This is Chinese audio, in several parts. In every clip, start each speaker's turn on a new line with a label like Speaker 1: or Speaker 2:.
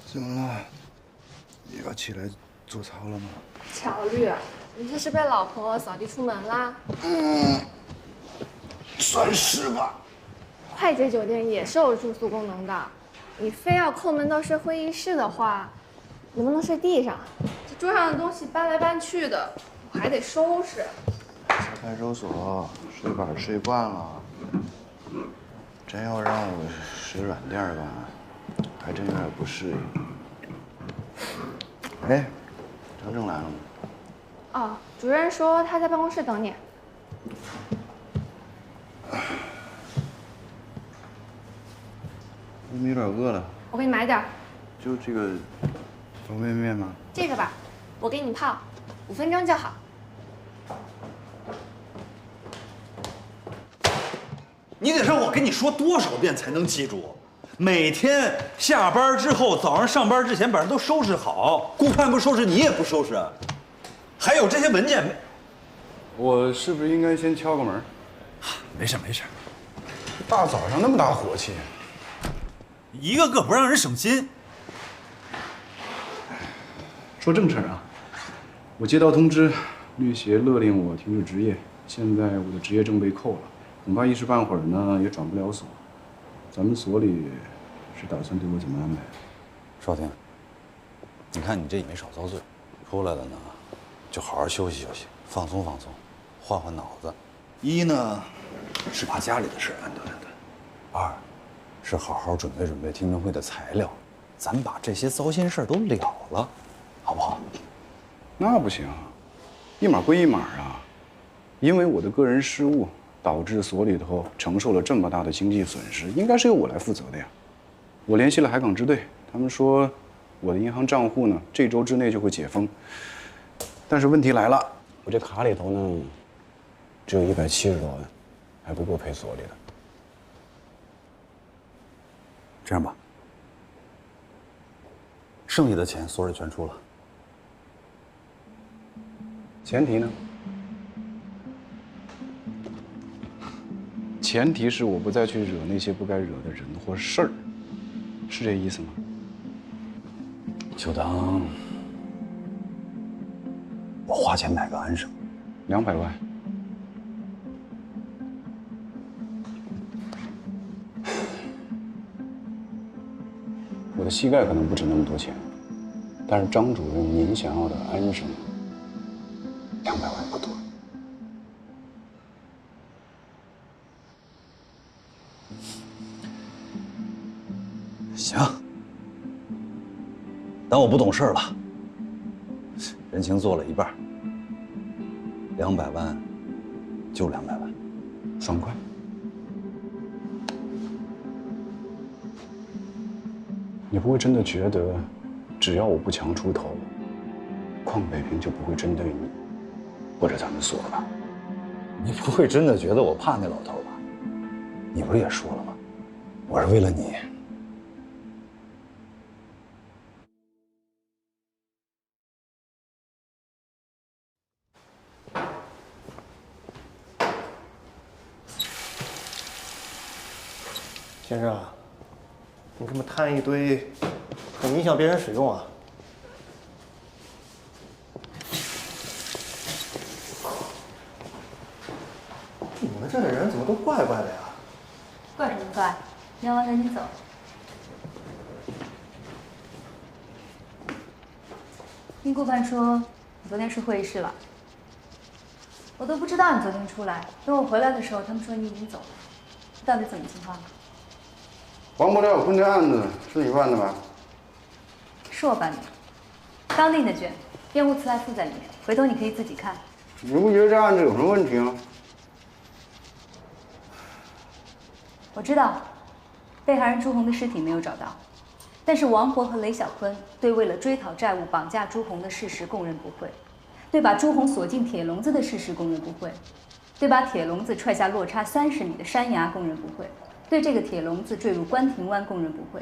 Speaker 1: 怎么了？也要起来做操了吗？
Speaker 2: 乔绿，你这是被老婆扫地出门啦？
Speaker 1: 算是吧。
Speaker 2: 快捷酒店也是有住宿功能的，你非要抠门到睡会议室的话，能不能睡地上？这桌上的东西搬来搬去的，我还得收拾。
Speaker 1: 在派出所睡板睡惯了，真要让我睡软垫吧，还真有点不适应。哎，程程来了吗？
Speaker 2: 哦，主任说他在办公室等你。
Speaker 1: 我们有点饿了，
Speaker 2: 我给你买点儿。
Speaker 1: 就这个方便面吗？
Speaker 2: 这个吧，我给你泡，5分钟就好。
Speaker 3: 你得让我跟你说多少遍才能记住？每天下班之后，早上上班之前把人都收拾好。顾盼不收拾，你也不收拾。还有这些文件，
Speaker 1: 我是不是应该先敲个门？
Speaker 3: 没事没事，
Speaker 1: 大早上那么大火气，
Speaker 3: 一个个不让人省心。
Speaker 4: 说正事儿啊，我接到通知，律协勒令我停止执业，现在我的执业证被扣了，恐怕一时半会儿呢也转不了所。咱们所里是打算对我怎么安排？
Speaker 3: 少廷，你看你这也没少遭罪，出来了呢，就好好休息休息，放松放松，换换脑子。一呢，是把家里的事安顿安顿；二，是好好准备准备听证会的材料，咱把这些糟心事都了了，好不好？
Speaker 4: 那不行，一码归一码啊，因为我的个人失误导致所里头承受了这么大的经济损失，应该是由我来负责的呀。我联系了海港支队，他们说我的银行账户呢这周之内就会解封，但是问题来了，我这卡里头呢只有170多万，还不够赔所里的。
Speaker 3: 这样吧，剩下的钱所里全出了。
Speaker 4: 前提呢？前提是我不再去惹那些不该惹的人或事儿，是这意思吗？
Speaker 3: 就当我花钱买个安生
Speaker 4: 200万。我的膝盖可能不值那么多钱，但是张主任您想要的安生，200万不多。
Speaker 3: 行，当我不懂事了，人情做了一半，200万就200万，
Speaker 4: 爽快。你不会真的觉得，只要我不强出头，邝北平就不会针对你，或者咱们所吧？
Speaker 3: 你不会真的觉得我怕那老头吧？你不是也说了吗？我是为了你。
Speaker 5: 先生，你这么摊一堆，很影响别人使用啊。你们这的人怎么都怪怪的呀？
Speaker 6: 怪什么怪？聊完赶紧走。听顾盼说，你昨天睡会议室了。我都不知道你昨天出来，等我回来的时候，他们说你已经走了。到底怎么情况？
Speaker 1: 黄伯料婚这案子是你办的吧？
Speaker 6: 是我办的，刚定的卷，辩护词还附在里面，回头你可以自己看。
Speaker 1: 你不觉得这案子有什么问题吗？
Speaker 6: 我知道，被害人朱红的尸体没有找到，但是王博和雷小坤对为了追讨债务绑架朱红的事实供认不讳，对把朱红锁进铁笼子的事实供认不讳，对把铁笼子踹下落差30米的山崖供认不讳，对这个铁笼子坠入关亭湾供认不讳。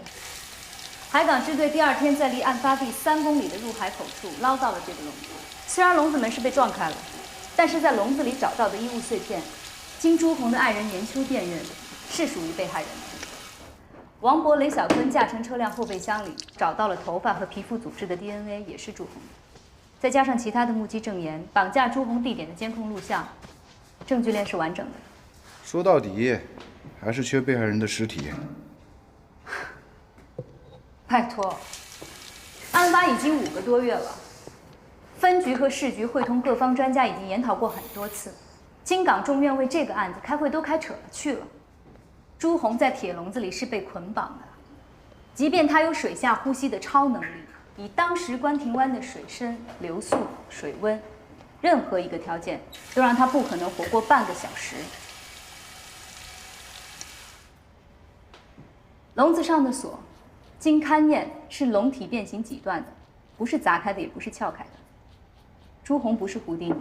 Speaker 6: 海港支队第2天在离案发地3公里的入海口处捞到了这个笼子，虽然笼子门是被撞开了，但是在笼子里找到的衣物碎片经朱红的爱人年秋辨认，是属于被害人的。王博、雷小坤驾乘车辆后备箱里找到了头发和皮肤组织的 DNA， 也是朱红的。再加上其他的目击证言，绑架朱红地点的监控录像，证据链是完整的。
Speaker 4: 说到底，还是缺被害人的尸体。
Speaker 6: 拜托，案发已经5个多月了，分局和市局会同各方专家已经研讨过很多次，京港众院为这个案子开会都开扯了去了。朱红在铁笼子里是被捆绑的，即便他有水下呼吸的超能力，以当时关亭湾的水深、流速、水温，任何一个条件都让他不可能活过半个小时。笼子上的锁，经勘验是笼体变形几段的，不是砸开的，也不是撬开的。朱红不是胡迪尼，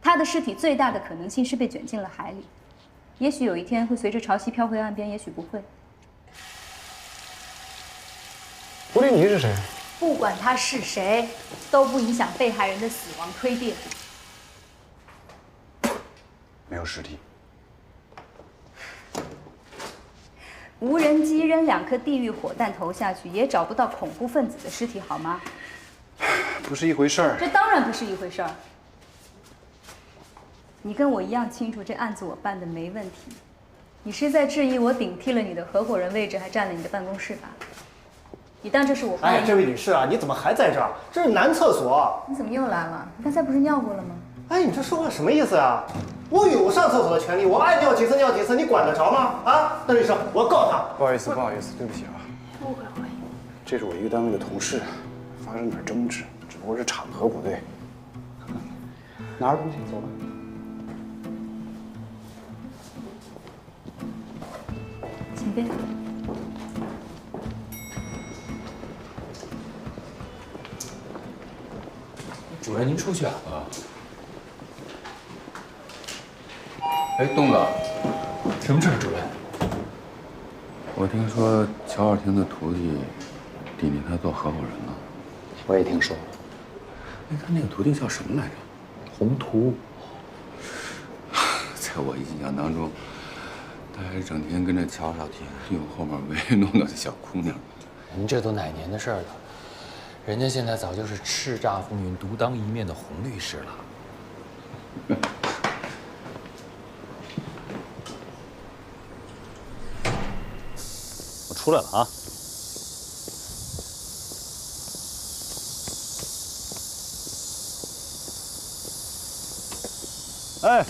Speaker 6: 他的尸体最大的可能性是被卷进了海里，也许有一天会随着潮汐飘回岸边，也许不会。
Speaker 5: 胡迪尼是谁？
Speaker 6: 不管他是谁，都不影响被害人的死亡推定。
Speaker 4: 没有尸体。
Speaker 6: 无人机扔2颗地狱火弹头下去，也找不到恐怖分子的尸体，好吗？
Speaker 4: 不是一回事儿。
Speaker 6: 这当然不是一回事儿。你跟我一样清楚，这案子我办的没问题。你是在质疑我顶替了你的合伙人位置，还占了你的办公室吧？你当这是我？
Speaker 5: 哎，这位女士啊，你怎么还在这儿？这是男厕所。
Speaker 6: 你怎么又来了？你刚才不是尿过了吗？
Speaker 5: 哎，你这说话什么意思啊？我有上厕所的权利，我爱尿几次尿几次，你管得着吗？啊，邓律师，我要告他。
Speaker 4: 不好意思，对不起啊。
Speaker 2: 误会。
Speaker 4: 这是我一个单位的同事，发生点争执，只不过是场合不对。拿着东西走吧。
Speaker 6: 请便。
Speaker 7: 主任，您出去啊？
Speaker 8: 哎，东子，
Speaker 7: 什么事儿，主任？
Speaker 8: 我听说乔尔廷的徒弟顶替他做合伙人了。
Speaker 7: 我也听说了。
Speaker 8: 哎，他那个徒弟叫什么来着？
Speaker 7: 宏图。
Speaker 8: 在我印象当中，他还是整天跟着乔少廷用后面唯唯诺诺的小姑娘。
Speaker 7: 您这都哪年的事儿了？人家现在早就是叱咤风云、独当一面的洪律师了。
Speaker 3: 我出来了啊！哎，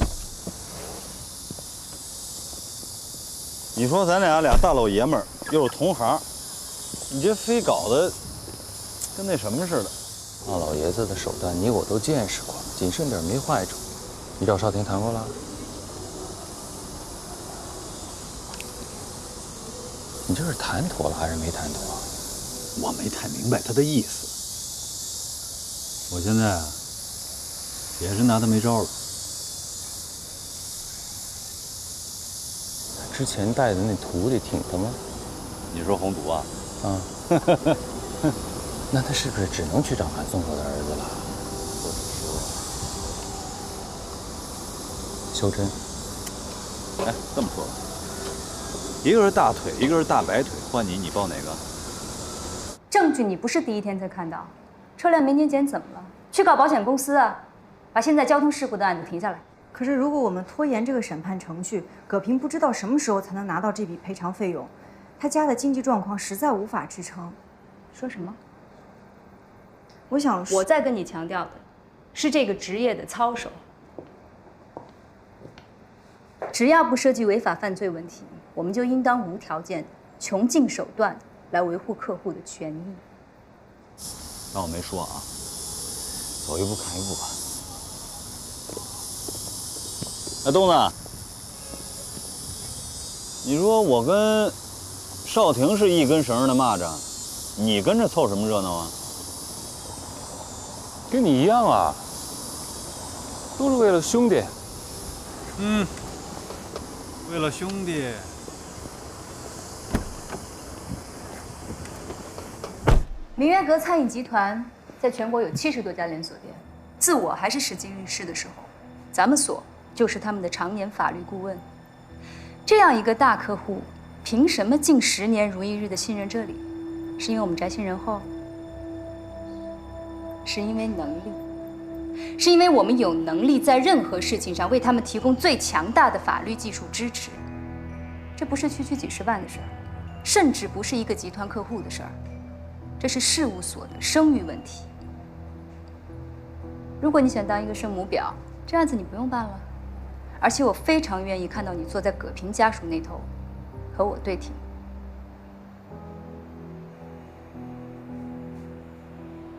Speaker 3: 你说咱俩大老爷们儿，又是同行，你这非搞得跟那什么似的。
Speaker 7: 那老爷子的手段，你我都见识过，谨慎点没坏处。你找少廷谈过了？你这是谈妥了还是没谈妥？
Speaker 3: 我没太明白他的意思。我现在啊，也是拿他没招了。
Speaker 7: 之前带的那徒弟挺他吗？
Speaker 3: 你说宏图啊？
Speaker 7: 啊，那他是不是只能去找韩松河的儿子了？或者说，修真？
Speaker 3: 哎，这么说吧，一个是大腿，一个是大白腿，换你报哪个？
Speaker 6: 证据你不是第一天才看到，车辆没年检怎么了？去告保险公司啊，把现在交通事故的案子停下来。
Speaker 9: 可是如果我们拖延这个审判程序，葛平不知道什么时候才能拿到这笔赔偿费用，他家的经济状况实在无法支撑。
Speaker 6: 说什么？
Speaker 9: 我想说，
Speaker 6: 我在跟你强调的是这个职业的操守，只要不涉及违法犯罪问题，我们就应当无条件、穷尽手段来维护客户的权益。
Speaker 3: 当我没说啊，走一步看一步吧。哎，东子，你说我跟少廷是一根绳上的蚂蚱，你跟着凑什么热闹啊？
Speaker 10: 跟你一样啊，都是为了兄弟。
Speaker 3: 为了兄弟。
Speaker 6: 明渊阁餐饮集团在全国有70多家连锁店，自我还是实际运势的时候，咱们所就是他们的常年法律顾问。这样一个大客户，凭什么近10年如一日的信任这里？是因为我们宅心仁厚？是因为能力？是因为我们有能力在任何事情上为他们提供最强大的法律技术支持？这不是区区几十万的事儿，甚至不是一个集团客户的事儿，这是事务所的声誉问题。如果你想当一个圣母婊，这案子你不用办了。而且我非常愿意看到你坐在葛平家属那头，和我对挺。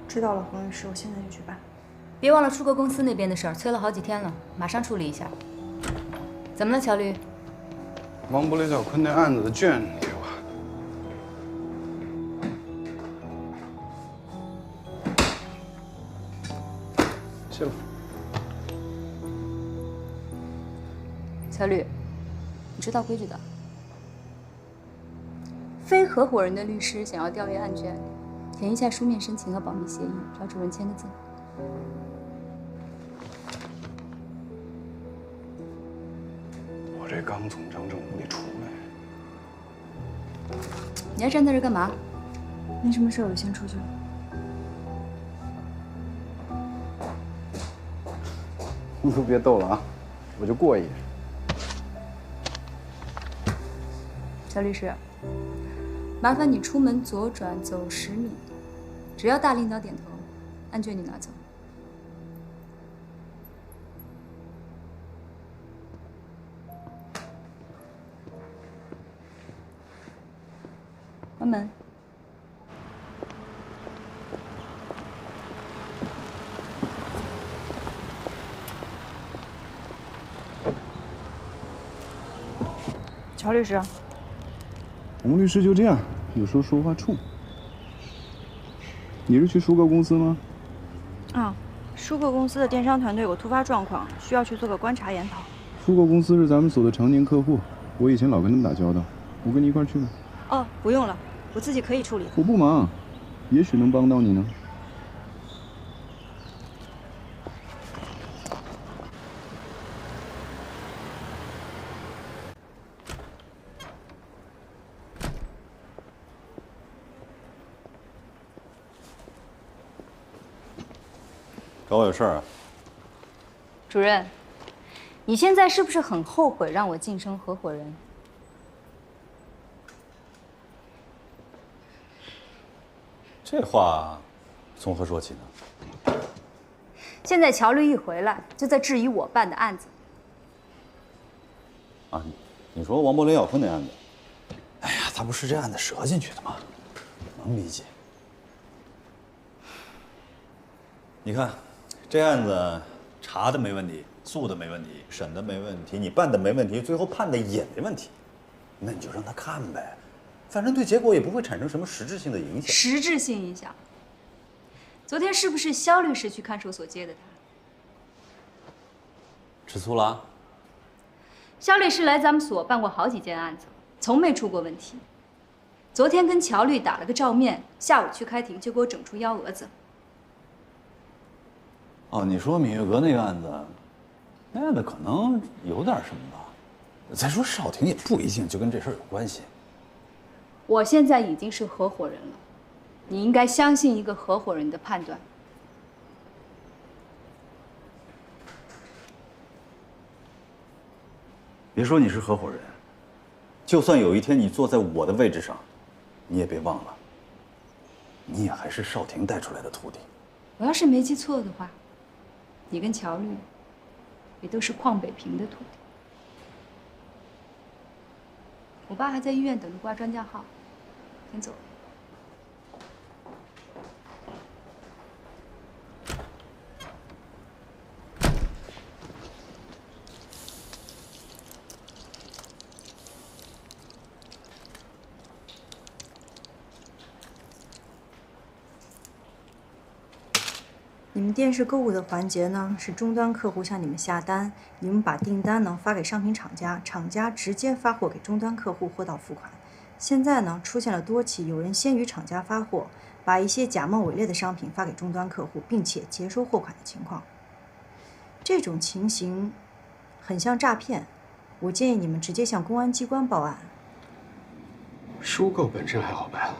Speaker 9: 知道了，洪律师，我现在就去办。
Speaker 6: 别忘了出国公司那边的事儿，催了好几天了，马上处理一下。怎么了，乔律？
Speaker 4: 王博雷小坤那案子的卷给我。谢了。
Speaker 6: 乔律，你知道规矩的。非合伙人的律师想要调阅案卷，填一下书面申请和保密协议，找主任签个字。
Speaker 4: 我这刚从张正屋里出来。
Speaker 6: 你还站在这干嘛？
Speaker 9: 没什么事，我就先出去了。
Speaker 4: 你都别逗了啊，我就过一眼。
Speaker 6: 乔律师，麻烦你出门左转走10米，只要大领导点头，案卷你拿走。关门。
Speaker 9: 乔律师。
Speaker 4: 洪律师就这样，有时候说话冲。你是去舒克公司吗？
Speaker 9: 啊，舒克公司的电商团队有突发状况，需要去做个观察研讨。
Speaker 4: 舒克公司是咱们所的常年客户，我以前老跟他们打交道，我跟你一块去吗？
Speaker 9: 哦，不用了，我自己可以处理的。
Speaker 4: 我不忙，也许能帮到你呢。
Speaker 3: 找我有事儿啊？
Speaker 6: 主任，你现在是不是很后悔让我晋升合伙人？
Speaker 3: 这话从何说起呢？
Speaker 6: 现在乔律一回来，就在质疑我办的案子。
Speaker 3: 啊，你说王博雷小坤那案子？哎呀，他不是这案子折进去的吗？能理解。你看，这案子查的没问题，诉的没问题，审的没问题，你办的没问题，最后判的也没问题，那你就让他看呗，反正对结果也不会产生什么实质性的影响。
Speaker 6: 实质性影响？昨天是不是肖律师去看守所接的他？
Speaker 3: 吃醋了？
Speaker 6: 肖律师来咱们所办过好几件案子，从没出过问题。昨天跟乔律打了个照面，下午去开庭就给我整出幺蛾子。
Speaker 3: 哦，你说芈月阁那个案子，那案子可能有点什么吧？再说少廷也不一定就跟这事儿有关系。
Speaker 6: 我现在已经是合伙人了，你应该相信一个合伙人的判断。
Speaker 3: 别说你是合伙人，就算有一天你坐在我的位置上，你也别忘了，你也还是少廷带出来的徒弟。
Speaker 6: 我要是没记错的话，你跟乔律也都是邝北平的徒弟。我爸还在医院等着挂专家号，先走了。
Speaker 9: 你们电视购物的环节呢，是终端客户向你们下单，你们把订单呢发给商品厂家，厂家直接发货给终端客户，货到付款。现在呢出现了多起有人先于厂家发货，把一些假冒伪劣的商品发给终端客户，并且接收货款的情况。这种情形很像诈骗。我建议你们直接向公安机关报案。
Speaker 11: 收购本身还好办，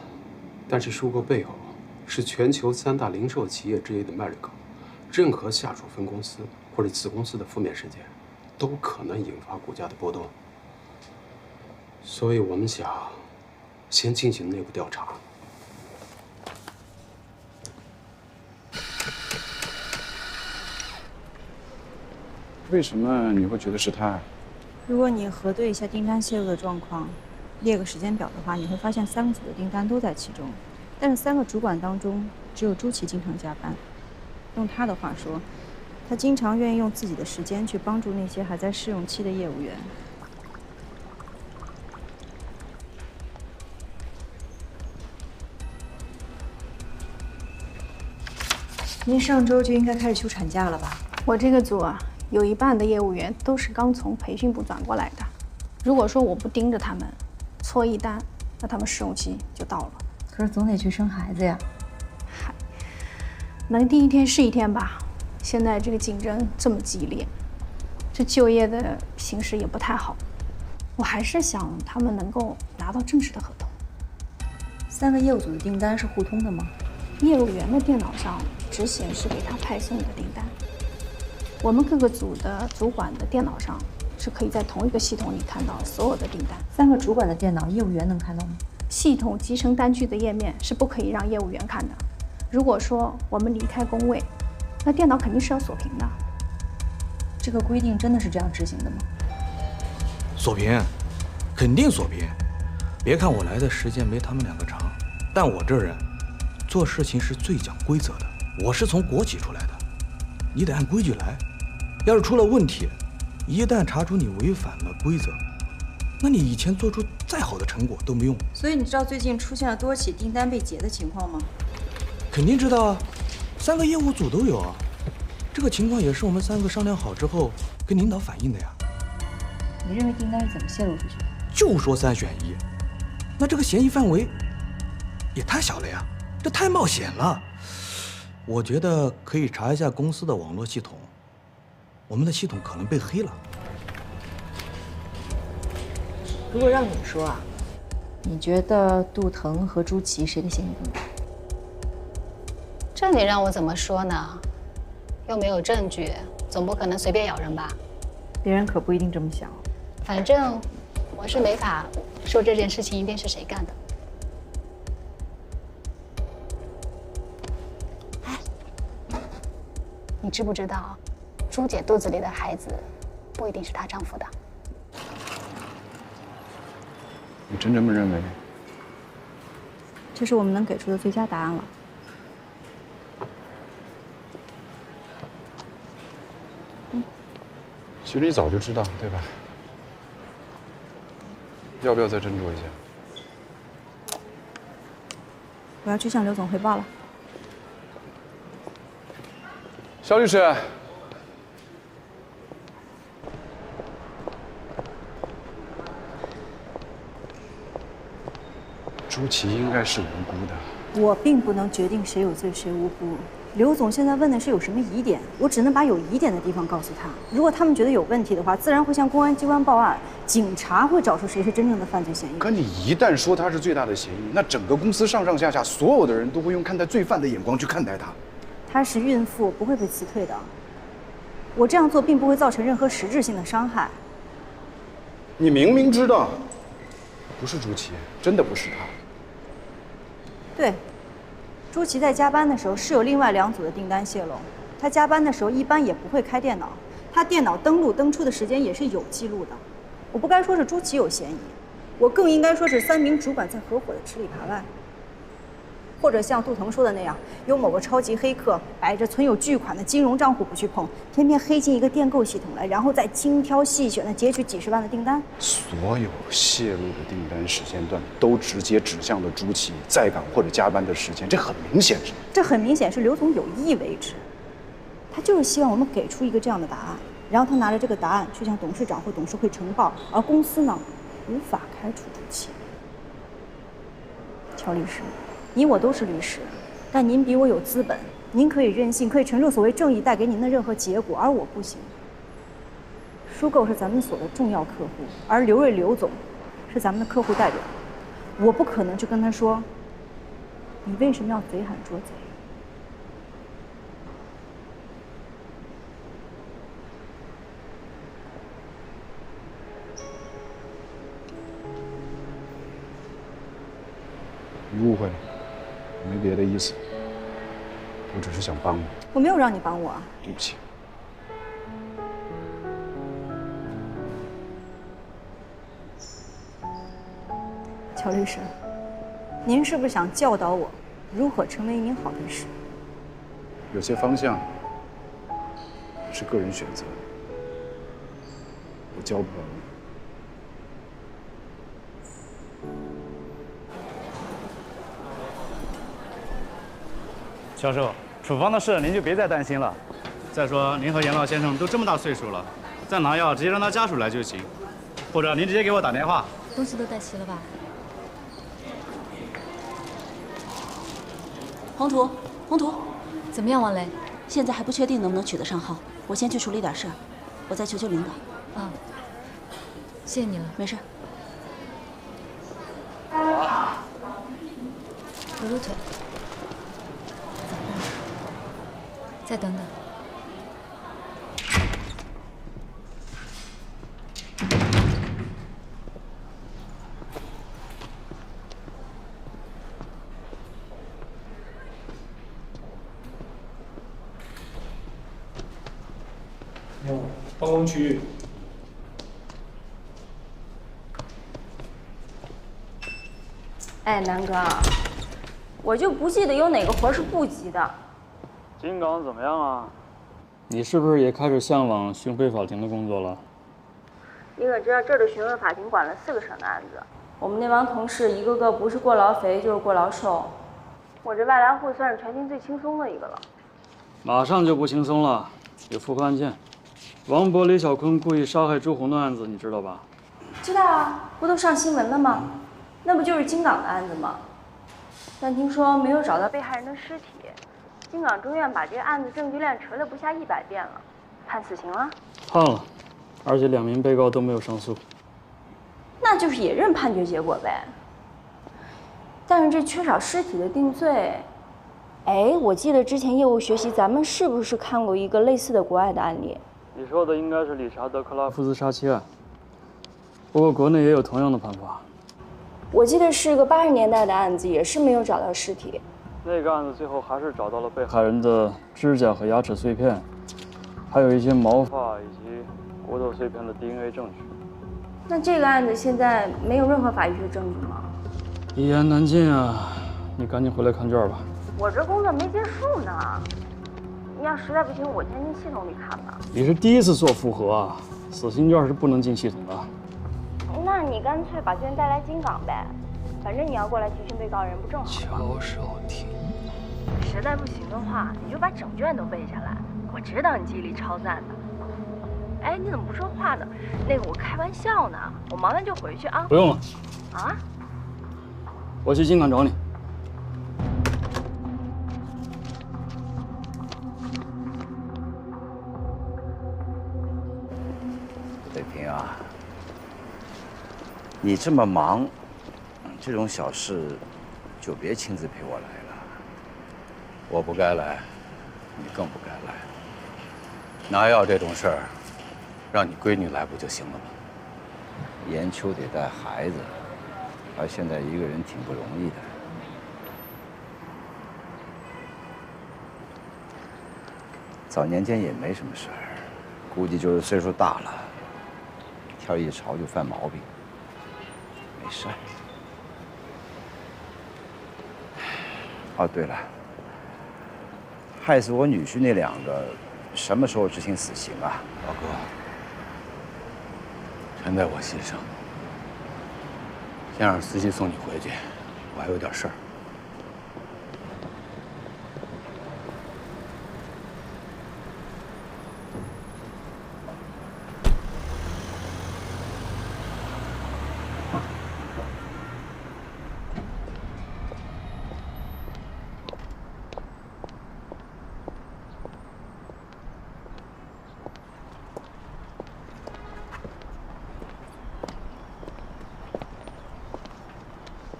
Speaker 11: 但是收购背后是全球3大零售企业之一的 Marico， 任何下属分公司或者子公司的负面事件，都可能引发股价的波动。所以我们想先进行内部调查。
Speaker 4: 为什么你会觉得是他？
Speaker 9: 如果你核对一下订单泄露的状况，列个时间表的话，你会发现3个组的订单都在其中，但是3个主管当中，只有朱琪经常加班。用他的话说，他经常愿意用自己的时间去帮助那些还在试用期的业务员。您上周就应该开始休产假了吧？
Speaker 2: 我这个组啊，有一半的业务员都是刚从培训部转过来的。如果说我不盯着他们，错一单，那他们试用期就到了。
Speaker 6: 可是总得去生孩子呀。
Speaker 2: 嗨，能第一天是一天吧。现在这个竞争这么激烈，这就业的形势也不太好。我还是想他们能够拿到正式的合同。
Speaker 9: 3个业务组的订单是互通的吗？
Speaker 2: 业务员的电脑上只显示给他派送的订单，我们各个组的主管的电脑上是可以在同一个系统里看到所有的订单。
Speaker 9: 3个主管的电脑，业务员能看到吗？
Speaker 2: 系统集成单据的页面是不可以让业务员看的。如果说我们离开工位，那电脑肯定是要锁屏的。
Speaker 9: 这个规定真的是这样执行的吗？
Speaker 12: 锁屏，肯定锁屏。别看我来的时间没他们2个长，但我这人做事情是最讲规则的。我是从国企出来的，你得按规矩来。要是出了问题，一旦查出你违反了规则，那你以前做出再好的成果都没用。
Speaker 9: 所以你知道最近出现了多起订单被劫的情况吗？
Speaker 12: 肯定知道啊，3个业务组都有啊。这个情况也是我们3个商量好之后跟领导反映的呀。
Speaker 6: 你认为订单是怎么泄露出去的？
Speaker 12: 就说3选1，那这个嫌疑范围也太小了呀，这太冒险了。我觉得可以查一下公司的网络系统，我们的系统可能被黑了。
Speaker 9: 如果让你说啊，你觉得杜腾和朱琪谁的嫌疑更大？
Speaker 13: 这你让我怎么说呢？又没有证据，总不可能随便咬人吧？
Speaker 9: 别人可不一定这么想。
Speaker 13: 反正我是没法说这件事情一定是谁干的。你知不知道，朱姐肚子里的孩子不一定是她丈夫的？
Speaker 4: 你真这么认为？
Speaker 9: 这是我们能给出的最佳答案了。
Speaker 4: 其实你早就知道，对吧？要不要再斟酌一下？
Speaker 9: 我要去向刘总汇报了。
Speaker 4: 肖律师，朱琪应该是无辜的。
Speaker 9: 我并不能决定谁有罪谁无辜。刘总现在问的是有什么疑点，我只能把有疑点的地方告诉他。如果他们觉得有问题的话，自然会向公安机关报案，警察会找出谁是真正的犯罪嫌疑人。
Speaker 4: 可你一旦说他是最大的嫌疑，那整个公司上上下下所有的人都会用看待罪犯的眼光去看待他。
Speaker 9: 她是孕妇，不会被辞退的。我这样做并不会造成任何实质性的伤害。
Speaker 4: 你明明知道不是朱琪，真的不是他。
Speaker 9: 对。朱琪在加班的时候是有另外2组的订单泄露，她加班的时候一般也不会开电脑，她电脑登录登出的时间也是有记录的。我不该说是朱琪有嫌疑，我更应该说是3名主管在合伙的吃里扒外。或者像杜腾说的那样，有某个超级黑客摆着存有巨款的金融账户不去碰，偏偏黑进一个电购系统来，然后再精挑细选的截取几10万的订单。
Speaker 4: 所有泄露的订单时间段都直接指向了朱琪在岗或者加班的时间，这很明显是。
Speaker 9: 这很明显是刘总有意为之，他就是希望我们给出一个这样的答案，然后他拿着这个答案去向董事长或董事会呈报，而公司呢，无法开除朱琪。乔律师。你我都是律师，但您比我有资本，您可以任性，可以承受所谓正义带给您的任何结果，而我不行。收购是咱们所的重要客户，而刘瑞刘总是咱们的客户代表，我不可能去跟他说，你为什么要贼喊捉贼？
Speaker 4: 你误会了，我没别的意思，我只是想帮你。
Speaker 9: 我没有让你帮我啊。
Speaker 4: 对不起。
Speaker 9: 乔律师，您是不是想教导我如何成为一名好律师？
Speaker 4: 有些方向是个人选择，我教不了你。
Speaker 14: 教授，处方的事您就别再担心了。再说您和严老先生都这么大岁数了，再拿药直接让他家属来就行，或者您直接给我打电话。
Speaker 15: 东西都带齐了吧？
Speaker 16: 宏图，宏图，
Speaker 15: 怎么样，王雷？
Speaker 16: 现在还不确定能不能取得上号，我先去处理点事儿，我再求求领导。
Speaker 15: 啊，谢谢你了。
Speaker 16: 没事。
Speaker 15: 揉揉腿。再等等。
Speaker 11: 办公区域。
Speaker 17: 哎，南哥，我就不记得有哪个活是不急的。
Speaker 10: 金港怎么样啊？你是不是也开始向往巡回法庭的工作了？
Speaker 17: 你可知道这儿的巡回法庭管了4个省的案子，我们那帮同事一个个不是过劳肥就是过劳瘦，我这外来户算是全境最轻松的一个了。
Speaker 10: 马上就不轻松了，有复核案件，王博、李小坤故意杀害朱红的案子，你知道吧？
Speaker 17: 知道啊，不都上新闻了吗？那不就是金港的案子吗？但听说没有找到被害人的尸体。金港中院把这个案子证据链锤了不下100遍了，判死刑了？
Speaker 10: 判了，而且2名被告都没有上诉。
Speaker 17: 那就是也认判决结果呗。但是这缺少尸体的定罪，哎，我记得之前业务学习咱们是不是看过一个类似的国外的案例？
Speaker 10: 你说的应该是理查德·克拉夫自杀妻案，不过国内也有同样的判法。
Speaker 17: 我记得是个80年代的案子，也是没有找到尸体。
Speaker 10: 那个案子最后还是找到了被害人的指甲和牙齿碎片，还有一些毛发以及骨头碎片的 DNA 证据。
Speaker 17: 那这个案子现在没有任何法医学证据吗？
Speaker 10: 一言难尽啊！你赶紧回来看卷吧。
Speaker 17: 我这工作没结束呢，你要实在不行，我先进系统里看吧。
Speaker 10: 你是第一次做复核啊，死刑卷是不能进系统的。
Speaker 17: 那你干脆把卷带来金港呗，反正你要过来提讯被告人，不正好？
Speaker 7: 乔少廷，
Speaker 17: 实在不行的话，你就把整卷都背下来。我知道你记忆力超赞的。哎，你怎么不说话呢？那个我开玩笑呢，我忙完就回去啊。
Speaker 10: 不用了。
Speaker 17: 啊？
Speaker 10: 我去金港找你。
Speaker 3: 北平啊，你这么忙，这种小事就别亲自陪我来了。我不该来，你更不该来。拿药这种事儿，让你闺女来不就行了吗？严秋得带孩子，她现在一个人挺不容易的。早年间也没什么事儿，估计就是岁数大了，天一潮就犯毛病。没事。哦，对了，害死我女婿那2个，什么时候执行死刑啊？
Speaker 8: 老哥，全在我心上。先让司机送你回去，我还有点事儿。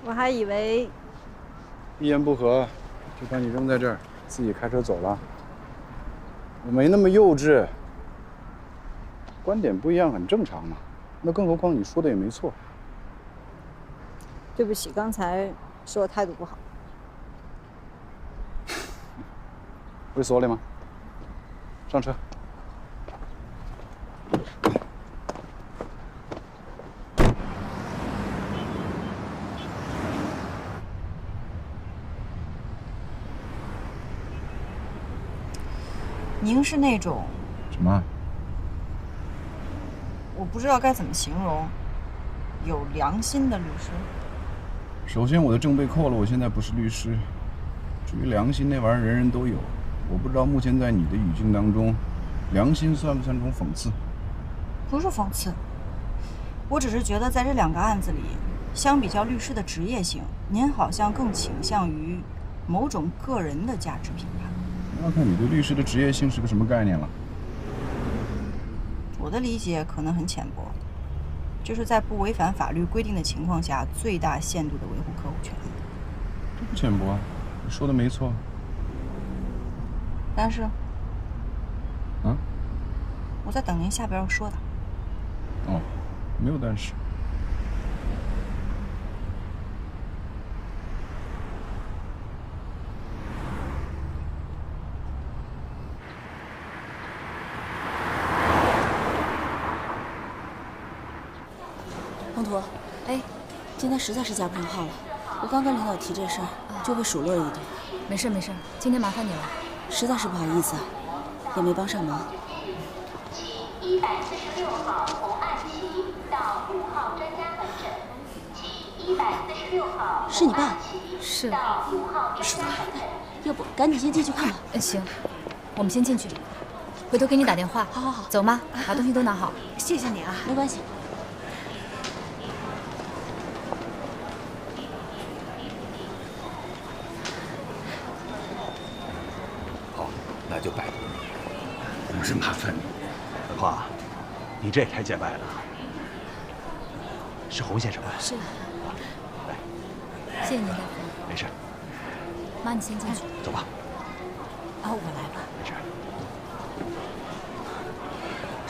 Speaker 9: 我还以为
Speaker 4: 一言不合就把你扔在这儿，自己开车走了。我没那么幼稚，观点不一样很正常嘛。那更何况你说的也没错。
Speaker 9: 对不起，刚才是我态度不好。
Speaker 4: 会锁里吗？上车。
Speaker 9: 您是那种
Speaker 4: 什么？
Speaker 9: 我不知道该怎么形容，有良心的律师。
Speaker 4: 首先，我的证被扣了，我现在不是律师。至于良心那玩意儿，人人都有。我不知道目前在你的语境当中，良心算不算种讽刺？
Speaker 9: 不是讽刺，我只是觉得在这2个案子里，相比较律师的职业性，您好像更倾向于某种个人的价值评判。
Speaker 4: 要看你对律师的职业性是个什么概念了。
Speaker 9: 我的理解可能很浅薄，就是在不违反法律规定的情况下，最大限度地维护客户权益。
Speaker 4: 这不浅薄啊，你说的没错。
Speaker 9: 但是，
Speaker 4: 啊？
Speaker 9: 我在等您下边要说的。
Speaker 4: 哦，没有但是。
Speaker 16: 黄图，哎，今天实在是加不上号了。我刚跟领导提这事儿，就被数落了一顿。
Speaker 15: 没事没事，今天麻烦你了，
Speaker 16: 实在是不好意思啊，也没帮上忙。
Speaker 18: 146号红岸旗到5号专家门诊，其146号
Speaker 16: 是你爸？
Speaker 15: 是。
Speaker 18: 到5号专家门诊。
Speaker 16: 要不赶紧先进去看吧。
Speaker 15: 行，我们先进去，回头给你打电话。
Speaker 16: 好好好，
Speaker 15: 走吗？把东西都拿好。
Speaker 16: 谢谢你啊，没关系。
Speaker 19: 那就拜托你，不是麻烦你。德华，你这台结拜了，是洪先生吧？
Speaker 15: 是。
Speaker 19: 来，
Speaker 15: 谢谢您，大夫。
Speaker 19: 没事。
Speaker 15: 妈，你先进去。
Speaker 19: 走吧。
Speaker 16: 啊，我来吧。
Speaker 19: 没事。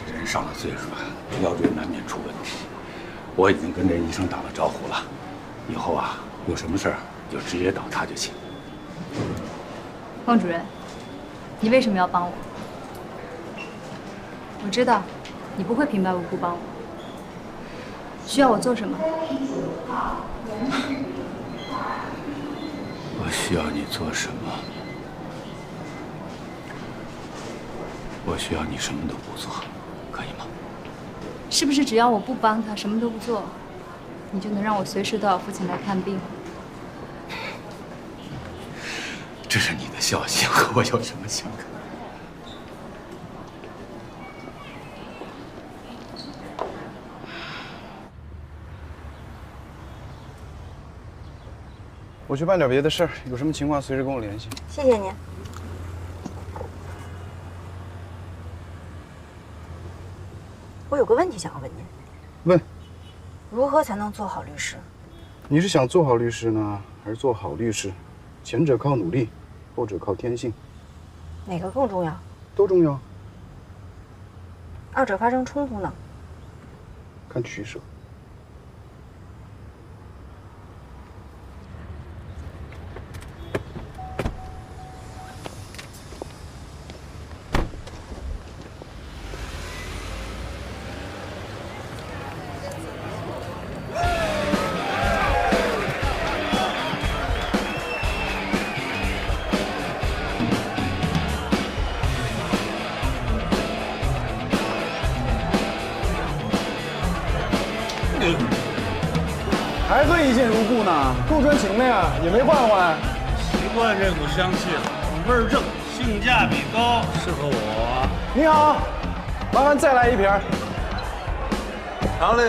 Speaker 19: 这人上了岁数了，腰椎难免出问题。我已经跟这医生打了招呼了，以后啊，有什么事儿就直接找他就行。
Speaker 6: 方主任。你为什么要帮我？我知道，你不会平白无故帮我。需要我做什么？
Speaker 19: 我需要你做什么？我需要你什么都不做，可以吗？
Speaker 6: 是不是只要我不帮他，什么都不做，你就能让我随时都要父亲来看病？
Speaker 19: 这是你的孝心，和我有什么相干？
Speaker 4: 我去办点别的事儿，有什么情况随时跟我联系。
Speaker 9: 谢谢您。我有个问题想要问您。
Speaker 4: 问。
Speaker 9: 如何才能做好律师？
Speaker 4: 你是想做好律师呢，还是做好律师？前者靠努力，后者靠天性。
Speaker 9: 哪个更重要？
Speaker 4: 都重要。
Speaker 9: 二者发生冲突呢？
Speaker 4: 看取舍。
Speaker 10: 还算一见如故呢，够专情的呀，也没换换。
Speaker 14: 习惯这股香气了，味儿正，性价比高，适合我。
Speaker 10: 你好，麻烦再来一瓶。
Speaker 20: 常律，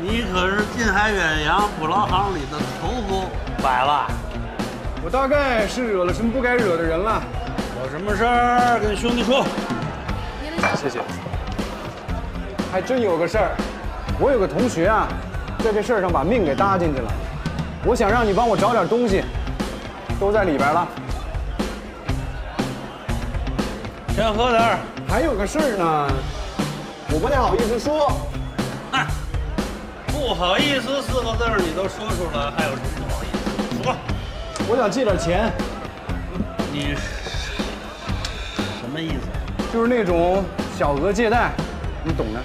Speaker 20: 你可是近海远洋捕捞行里的头头，摆了。
Speaker 10: 我大概是惹了什么不该惹的人了。
Speaker 14: 有什么事儿跟兄弟说。
Speaker 10: 谢谢。还真有个事儿，我有个同学啊，在这事儿上把命给搭进去了。
Speaker 4: 我想让你帮我找点东西，都在里边了。
Speaker 20: 先喝点儿。
Speaker 4: 还有个事儿呢，我不太好意思说。
Speaker 20: 哎，不好意思4个字儿你都说出来，还有什么不好意思？说。
Speaker 4: 我想借点钱。
Speaker 20: 你什么意思？
Speaker 4: 就是那种小额借贷，你懂的。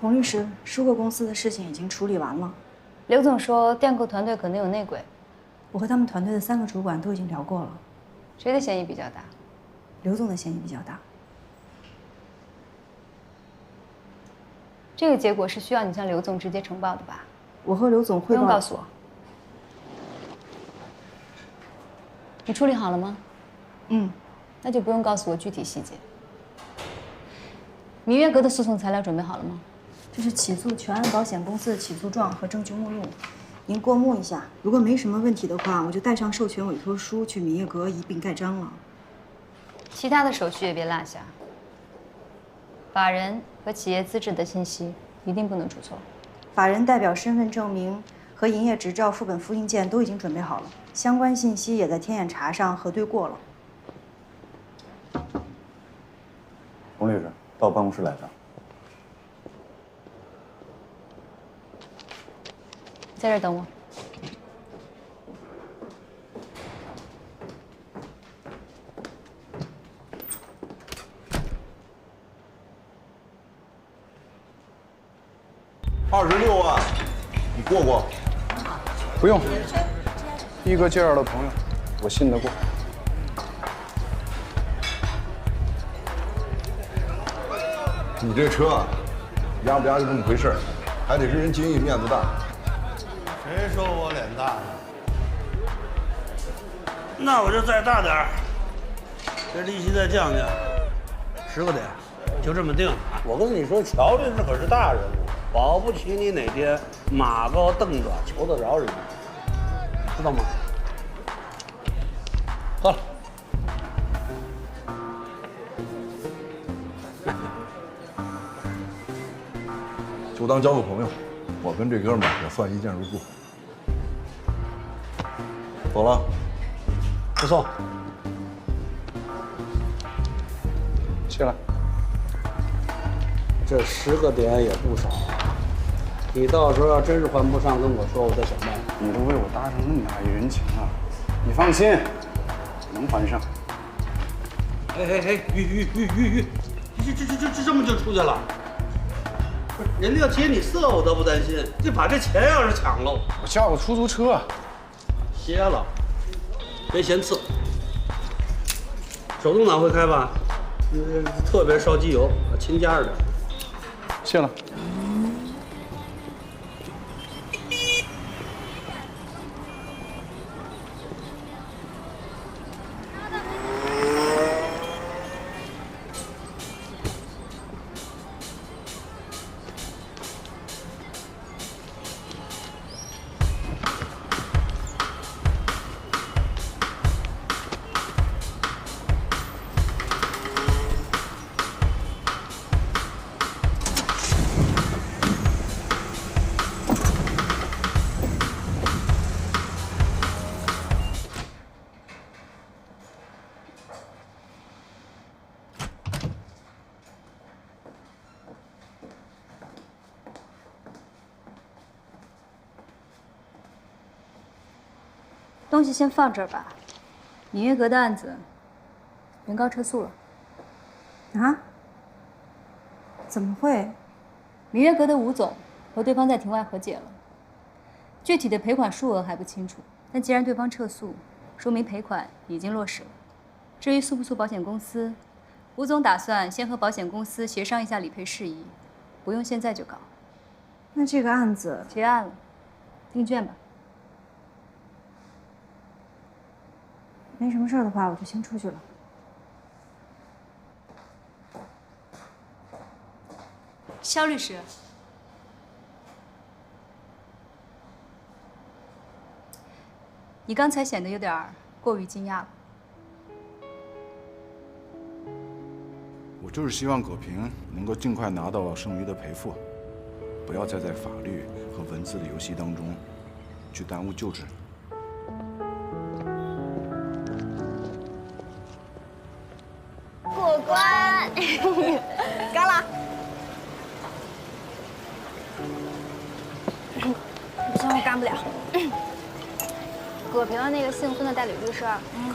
Speaker 9: 洪律师，舒克公司的事情已经处理完了。
Speaker 6: 刘总说电购团队可能有内鬼，
Speaker 9: 我和他们团队的3个主管都已经聊过了。
Speaker 6: 谁的嫌疑比较大？
Speaker 9: 刘总的嫌疑比较大。
Speaker 6: 这个结果是需要你向刘总直接呈报的吧？
Speaker 9: 我和刘总汇报。
Speaker 6: 不用告诉我。你处理好了吗？那就不用告诉我具体细节。明月阁的诉讼材料准备好了吗？
Speaker 9: 这是起诉全案保险公司的起诉状和证据目录，您过目一下。如果没什么问题的话，我就带上授权委托书去明月阁一并盖章了。
Speaker 6: 其他的手续也别落下。法人和企业资质的信息一定不能出错。
Speaker 9: 法人代表身份证明和营业执照副本复印件都已经准备好了，相关信息也在天眼查上核对过了。
Speaker 3: 洪律师，到办公室来一趟。
Speaker 6: 在这儿等我。
Speaker 1: 26万，你过过？
Speaker 4: 不用，一哥介绍的朋友，我信得过。
Speaker 21: 你这车啊，压不压就这么回事儿，还得是人经义面子大。
Speaker 20: 谁说我脸大呢？那我就再大点儿，这利息再降降，10个点，就这么定。我跟你说，乔律师可是大人物，保不齐你哪天马高凳短，求得着人，知道吗？喝了。
Speaker 21: 就当交个朋友，我跟这哥们儿也算一见如故。走了，
Speaker 20: 不送。
Speaker 4: 谢了。
Speaker 20: 这10个点也不少，你到时候要真是还不上，跟我说，我再想办法。
Speaker 4: 你都为我搭上那么大一人情了，你放心，能还上。
Speaker 20: 哎，玉，这么就出去了？不是，人家要劫你色，我倒不担心，就把这钱要是抢了，
Speaker 4: 我叫个出租车。
Speaker 20: 歇了，别嫌次。手动挡会开吧？特别烧机油，勤加着点。
Speaker 4: 谢了。
Speaker 6: 东西先放这儿吧。明月阁的案子，原告撤诉了。
Speaker 9: 啊？怎么会？
Speaker 6: 明月阁的吴总和对方在庭外和解了，具体的赔款数额还不清楚。但既然对方撤诉，说明赔款已经落实了。至于诉不诉保险公司，吴总打算先和保险公司协商一下理赔事宜，不用现在就搞。
Speaker 9: 那这个案子
Speaker 6: 结案了，订卷吧。
Speaker 9: 没什么事儿的话，我就先出去了。
Speaker 15: 肖律师，
Speaker 6: 你刚才显得有点过于惊讶了。
Speaker 4: 我就是希望葛平能够尽快拿到剩余的赔付，不要再在法律和文字的游戏当中去耽误救治。
Speaker 17: 过关，干了。不行，我干不了。葛平的那个姓孙的代理律师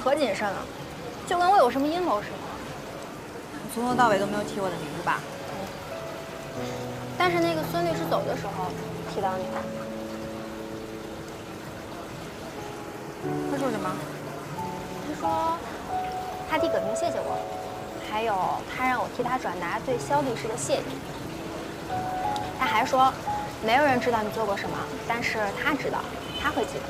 Speaker 17: 可谨慎了，就跟我有什么阴谋似的。
Speaker 9: 你从头到尾都没有提我的名字吧？
Speaker 17: 但是那个孙律师走的时候提到你了。
Speaker 9: 他说什么？
Speaker 17: 他说他替葛平谢谢我，还有他让我替他转达对肖律师的谢意。他还说没有人知道你做过什么，但是他知道，他会记得。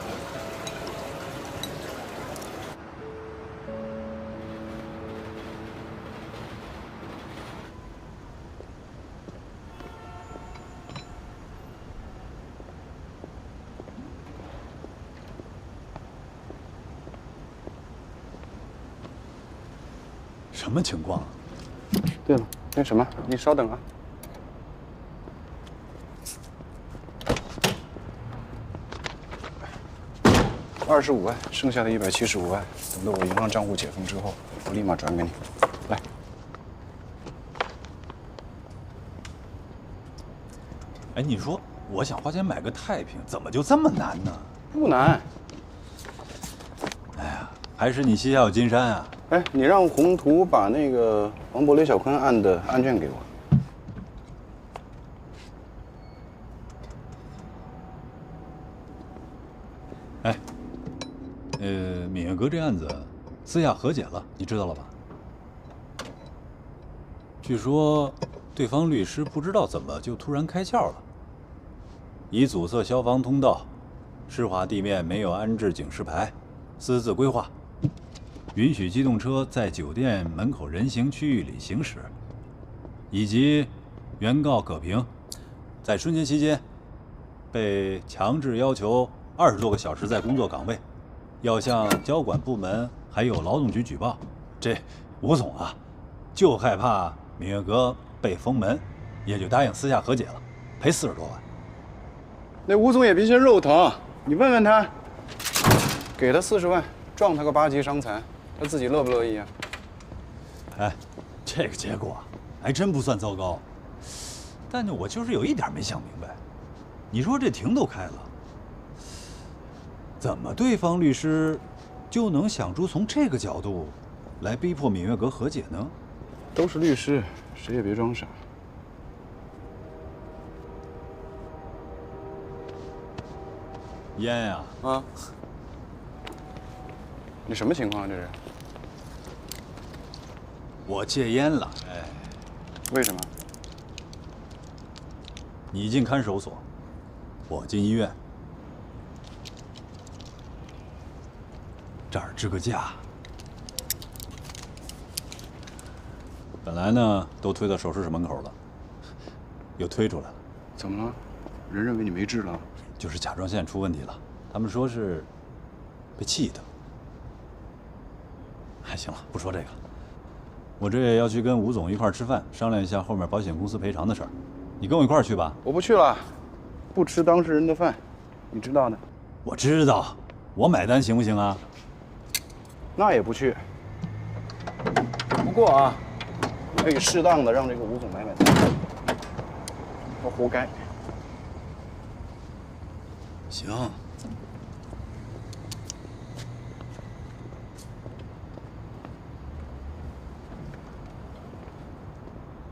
Speaker 3: 什么情况？
Speaker 4: 对了，那什么，你稍等啊。25万，剩下的175万，等到我银行账户解封之后，我立马转给你。来。
Speaker 3: 哎，你说我想花钱买个太平，怎么就这么难呢？
Speaker 4: 不难。
Speaker 3: 哎呀，还是你膝下有金山啊！
Speaker 4: 哎，你让宏图把那个王博、雷小坤案的案卷给我。
Speaker 3: 哎，闽月阁这案子私下和解了，你知道了吧？据说对方律师不知道怎么就突然开窍了，以阻塞消防通道、湿滑地面没有安置警示牌、私自规划。允许机动车在酒店门口人行区域里行驶，以及原告葛平在春节期间被强制要求20多个小时在工作岗位，要向交管部门还有劳动局举报。这吴总啊，就害怕闽月阁被封门，也就答应私下和解了，赔40多万。
Speaker 4: 那吴总也别嫌肉疼，你问问他，给他40万，撞他个8级伤残。他自己乐不乐意啊？
Speaker 3: 哎，这个结果还真不算糟糕，但是我就是有一点没想明白，你说这庭都开了，怎么对方律师就能想出从这个角度来逼迫闽月阁和解呢？
Speaker 4: 都是律师，谁也别装傻。
Speaker 3: 烟呀！
Speaker 4: 啊！你什么情况啊？这是？
Speaker 3: 我戒烟了，哎，
Speaker 4: 为什么？
Speaker 3: 你进看守所，我进医院，这儿支个架。本来呢，都推到手术室门口了，又推出来了。
Speaker 4: 怎么了？人认为你没治了？
Speaker 3: 就是甲状腺出问题了，他们说是被气的。哎，行了，不说这个了。我这也要去跟吴总一块儿吃饭，商量一下后面保险公司赔偿的事儿。你跟我一块儿去吧。
Speaker 4: 我不去了，不吃当事人的饭，你知道的。
Speaker 3: 我知道，我买单行不行啊？
Speaker 4: 那也不去。不过啊，可以适当的让这个吴总买单，他活该。
Speaker 3: 行。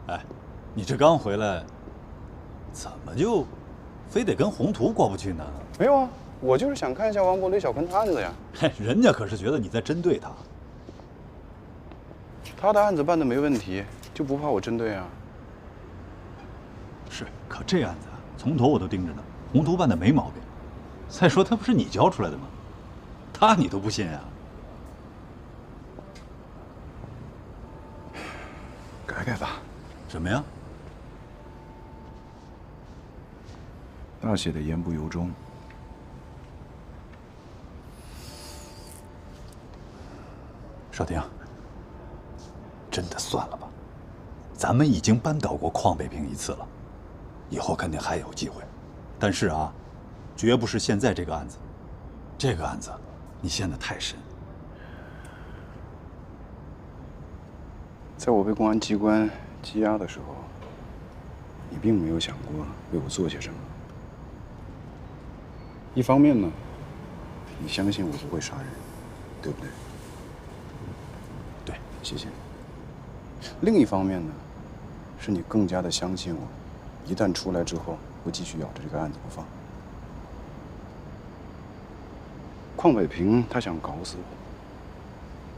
Speaker 3: 哎，你这刚回来，怎么就非得跟宏图过不去呢？
Speaker 4: 没有啊，我就是想看一下王博、雷小坤的案子呀。
Speaker 3: 嘿，人家可是觉得你在针对他。
Speaker 4: 他的案子办得没问题，就不怕我针对啊？
Speaker 3: 是，可这案子啊，从头我都盯着呢，宏图办的没毛病。再说他不是你教出来的吗？他你都不信啊？
Speaker 4: 改改吧。
Speaker 3: 什么呀？
Speaker 4: 大写的言不由衷。
Speaker 3: 少廷，真的算了吧，咱们已经扳倒过邝北平一次了，以后肯定还有机会。但是啊，绝不是现在这个案子，这个案子你陷得太深。
Speaker 4: 在我被公安机关羁押的时候，你并没有想过为我做些什么。一方面呢，你相信我不会杀人，对不对？
Speaker 3: 对，
Speaker 4: 谢谢你。另一方面呢，是你更加的相信我，一旦出来之后，会继续咬着这个案子不放。邝北平他想搞死我，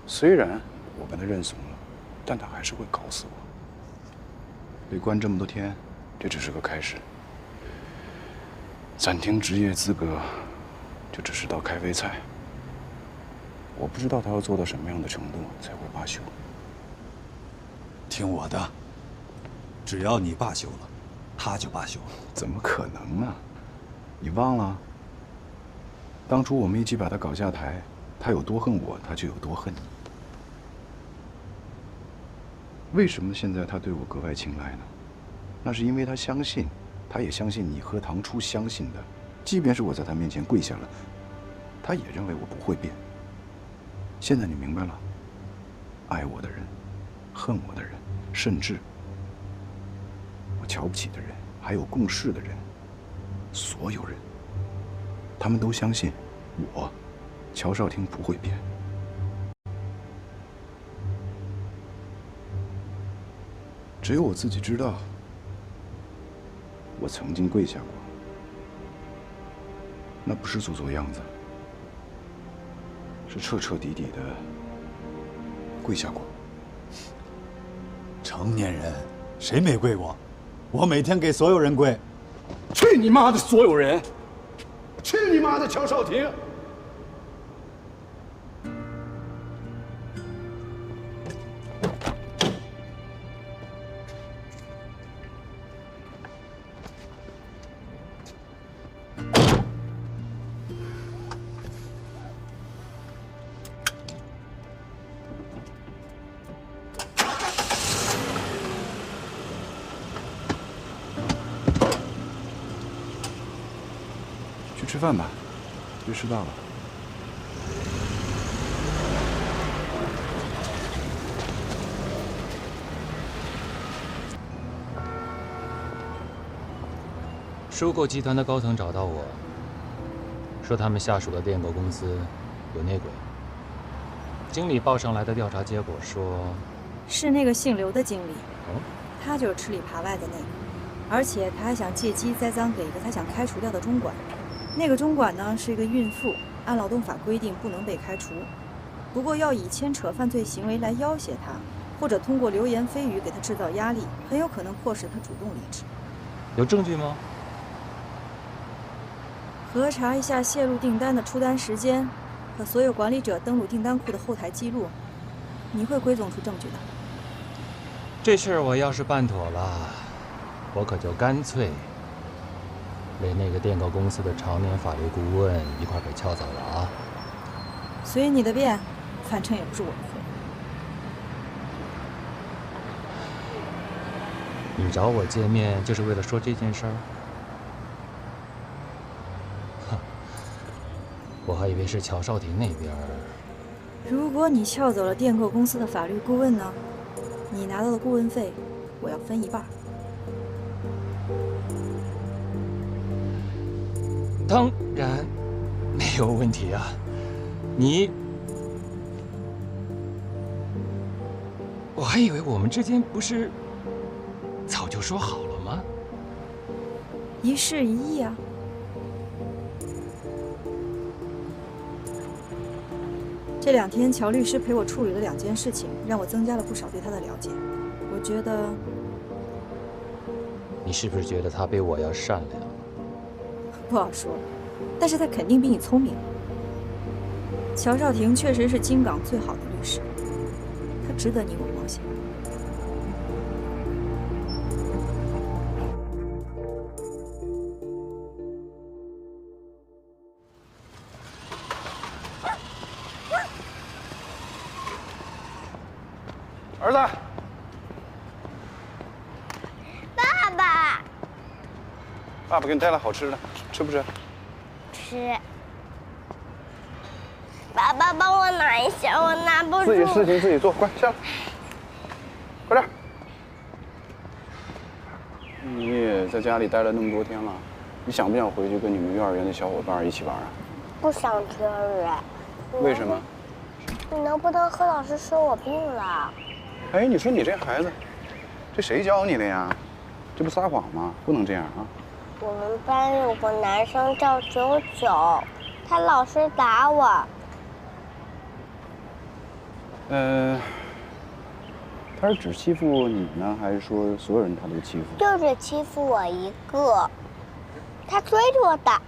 Speaker 4: 虽然我把他认怂了，但他还是会搞死我。被关这么多天，这只是个开始。暂停职业资格，就只是道开胃菜。我不知道他要做到什么样的程度才会罢休。
Speaker 3: 听我的，只要你罢休了，他就罢休了。
Speaker 4: 怎么可能呢？你忘了？当初我们一起把他搞下台，他有多恨我，他就有多恨你。为什么现在他对我格外青睐呢？那是因为他相信，他也相信你和唐初相信的，即便是我在他面前跪下了，他也认为我不会变。现在你明白了，爱我的人，恨我的人，甚至我瞧不起的人，还有共事的人，所有人，他们都相信我，乔少廷不会变。只有我自己知道，我曾经跪下过，那不是做做样子，是彻彻底底的跪下过。
Speaker 3: 成年人谁没跪过？我每天给所有人跪。
Speaker 4: 去你妈的所有人！去你妈的乔少廷！吃饭吧，别迟到了。
Speaker 7: 收购集团的高层找到我，说他们下属的电购公司有内鬼。经理报上来的调查结果说，
Speaker 9: 是那个姓刘的经理，他就是吃里扒外的那个，而且他还想借机栽赃给一个他想开除掉的中管。那个中管呢是一个孕妇，按劳动法规定不能被开除，不过要以牵扯犯罪行为来要挟他，或者通过流言蜚语给他制造压力，很有可能迫使他主动离职。
Speaker 7: 有证据吗？
Speaker 9: 核查一下泄露订单的出单时间和所有管理者登录订单库的后台记录，你会归总出证据的。
Speaker 7: 这事儿我要是办妥了，我可就干脆连那个电购公司的常年法律顾问一块给撬走了啊！
Speaker 9: 随你的便，反正也不是我的活。
Speaker 7: 你找我见面就是为了说这件事儿？哼，我还以为是乔少廷那边。
Speaker 9: 如果你撬走了电购公司的法律顾问呢？你拿到的顾问费，我要分一半。
Speaker 7: 当然没有问题啊！我还以为我们之间不是早就说好了吗？
Speaker 9: 一事一议啊！这2天，乔律师陪我处理了2件事情，让我增加了不少对他的了解。我觉得，
Speaker 7: 你是不是觉得他比我要善良？
Speaker 9: 不好说，但是他肯定比你聪明。乔少廷确实是京港最好的律师，他值得你我冒险。
Speaker 4: 儿子，
Speaker 5: 爸爸，
Speaker 4: 爸爸给你带来好吃的，吃不吃？
Speaker 5: 吃。爸爸帮我拿一下，我拿不住。
Speaker 4: 自己事情自己做，快下来，快点。你也在家里待了那么多天了，你想不想回去跟你们幼儿园的小伙伴一起玩啊？
Speaker 5: 不想去幼儿园。
Speaker 4: 为什么？
Speaker 5: 你能不能和老师说我病了？
Speaker 4: 哎，你说你这孩子，这谁教你的呀？这不撒谎吗？不能这样啊！
Speaker 5: 我们班有个男生叫99，他老是打我。
Speaker 4: 他是只欺负你呢，还是说所有人他都欺负？
Speaker 5: 就只欺负我一个，他追着我打，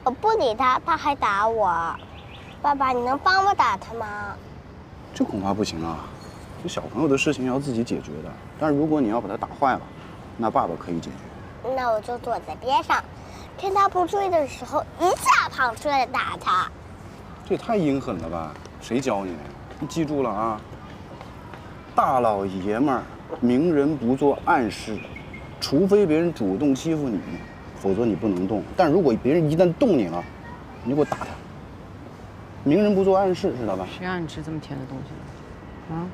Speaker 5: 我不理他，他还打我。爸爸，你能帮我打他吗？
Speaker 4: 这恐怕不行啊！这小朋友的事情要自己解决的。但是如果你要把他打坏了，那爸爸可以解决。
Speaker 5: 那我就躲在边上，趁他不注意的时候一下跑出来打他。
Speaker 4: 这也太阴狠了吧！谁教你的？你记住了啊！大老爷们儿，明人不做暗事，除非别人主动欺负你，否则你不能动。但如果别人一旦动你了，你就给我打他。明人不做暗事，知道吧？
Speaker 22: 谁让你吃这么甜的东西了？啊？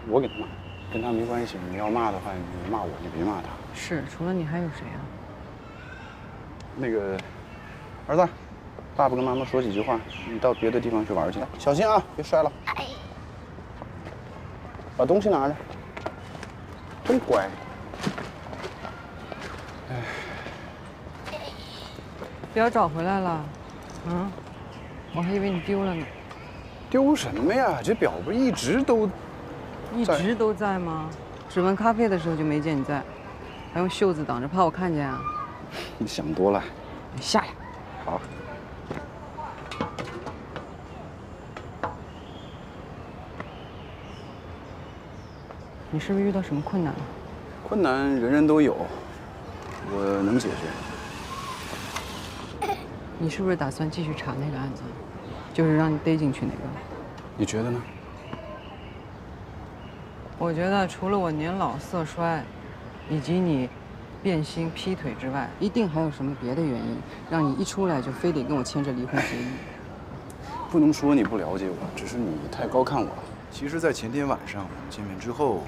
Speaker 4: 我给他骂，跟他没关系。你要骂的话，你骂我，你别骂他。
Speaker 22: 是，除了你还有谁啊？
Speaker 4: 那个，儿子，爸爸跟妈妈说几句话，你到别的地方去玩去，小心啊，别摔了。把东西拿着，真乖。哎，
Speaker 22: 表找回来了，嗯，我还以为你丢了呢。
Speaker 4: 丢什么呀？这表不是一直都
Speaker 22: 在吗？只闻咖啡的时候就没见你在，还用袖子挡着，怕我看见啊？
Speaker 4: 你想多了。
Speaker 22: 你下来。
Speaker 4: 好。
Speaker 22: 你是不是遇到什么困难了？
Speaker 4: 困难人人都有，我能解决。
Speaker 22: 你是不是打算继续查那个案子？就是让你逮进去那个？
Speaker 4: 你觉得呢？
Speaker 22: 我觉得除了我年老色衰，以及你变心劈腿之外，一定还有什么别的原因，让你一出来就非得跟我签着离婚协议。
Speaker 4: 不能说你不了解我，只是你太高看我了。其实，在前天晚上我们见面之后，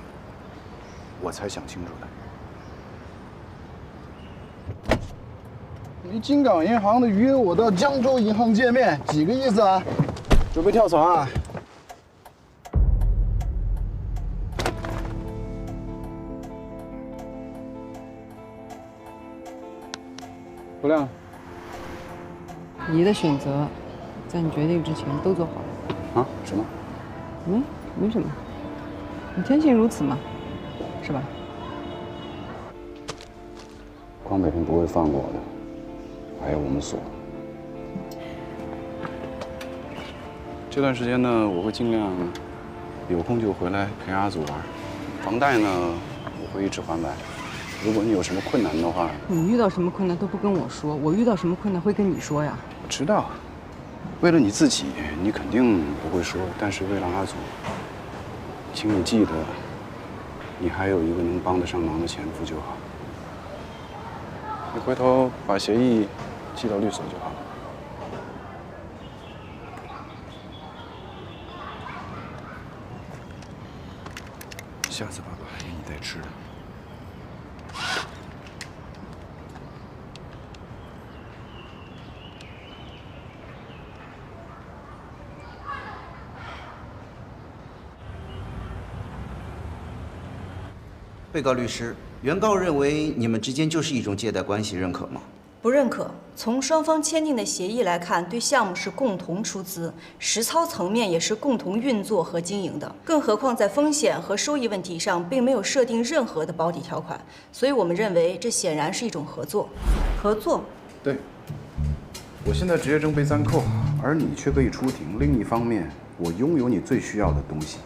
Speaker 4: 我才想清楚的。你京港银行的约我到江州银行见面，几个意思啊？准备跳槽啊？不亮，
Speaker 22: 你的选择，在你决定之前都做好了。
Speaker 4: 啊？什么？
Speaker 22: 没什么，你天性如此嘛，是吧？
Speaker 4: 匡北平不会放过我的，还有我们所。这段时间呢，我会尽量有空就回来陪阿祖玩。房贷呢，我会一直还完。如果你有什么困难的话，
Speaker 22: 你遇到什么困难都不跟我说，我遇到什么困难会跟你说呀。
Speaker 4: 我知道，为了你自己，你肯定不会说，但是为了阿祖，请你记得，你还有一个能帮得上忙的前夫就好。你回头把协议寄到律所就好了。下次爸爸还给你带吃的。
Speaker 23: 被告律师，原告认为你们之间就是一种借贷关系，认可吗？
Speaker 9: 不认可。从双方签订的协议来看，对项目是共同出资，实操层面也是共同运作和经营的。更何况在风险和收益问题上，并没有设定任何的保底条款，所以我们认为这显然是一种合作。合作？
Speaker 4: 对。我现在职业证被暂扣，而你却可以出庭。另一方面，我拥有你最需要的东西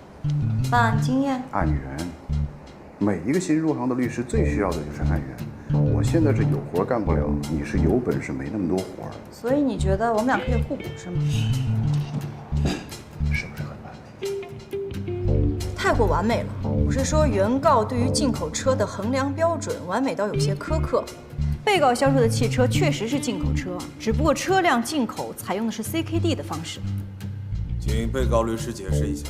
Speaker 4: ——
Speaker 9: 办案经验、
Speaker 4: 案源。每一个新入行的律师最需要的就是案源。我现在是有活干不了，你是有本事没那么多活。
Speaker 9: 所以你觉得我们俩可以互补是吗？
Speaker 4: 是不是很完美？
Speaker 9: 太过完美了。我是说，原告对于进口车的衡量标准完美到有些苛刻。被告销售的汽车确实是进口车，只不过车辆进口采用的是 CKD 的方式。
Speaker 2: 请被告律师解释一下。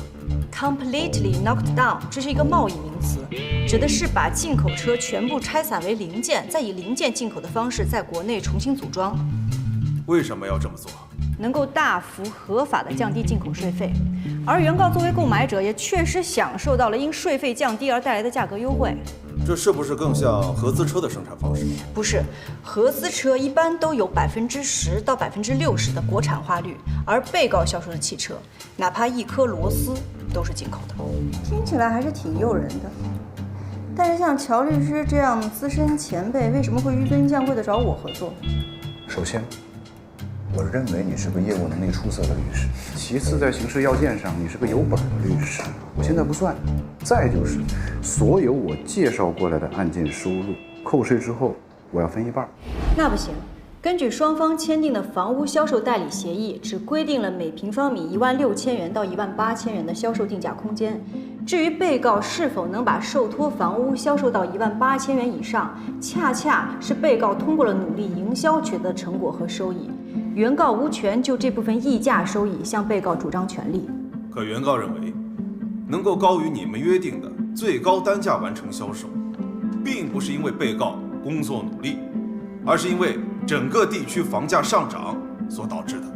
Speaker 9: Completely knocked down， 这是一个贸易名词，指的是把进口车全部拆散为零件，再以零件进口的方式在国内重新组装。
Speaker 2: 为什么要这么做？
Speaker 9: 能够大幅合法地降低进口税费，而原告作为购买者也确实享受到了因税费降低而带来的价格优惠。
Speaker 2: 这是不是更像合资车的生产方式？
Speaker 9: 不是，合资车一般都有10%到60%的国产化率，而被告销售的汽车，哪怕一颗螺丝都是进口的。
Speaker 17: 听起来还是挺诱人的。但是像乔律师这样资深前辈，为什么会纡尊降贵的找我合作？
Speaker 4: 首先，我认为你是个业务能力出色的律师。其次，在刑事要件上，你是个有本的律师。我现在不算。再就是，所有我介绍过来的案件收入，扣税之后，我要分一半。
Speaker 9: 那不行，根据双方签订的房屋销售代理协议，只规定了每平方米16000元到18000元的销售定价空间。至于被告是否能把受托房屋销售到18000元以上，恰恰是被告通过了努力营销取得的成果和收益。原告无权就这部分溢价收益向被告主张权利。
Speaker 2: 可原告认为，能够高于你们约定的最高单价完成销售，并不是因为被告工作努力，而是因为整个地区房价上涨所导致的。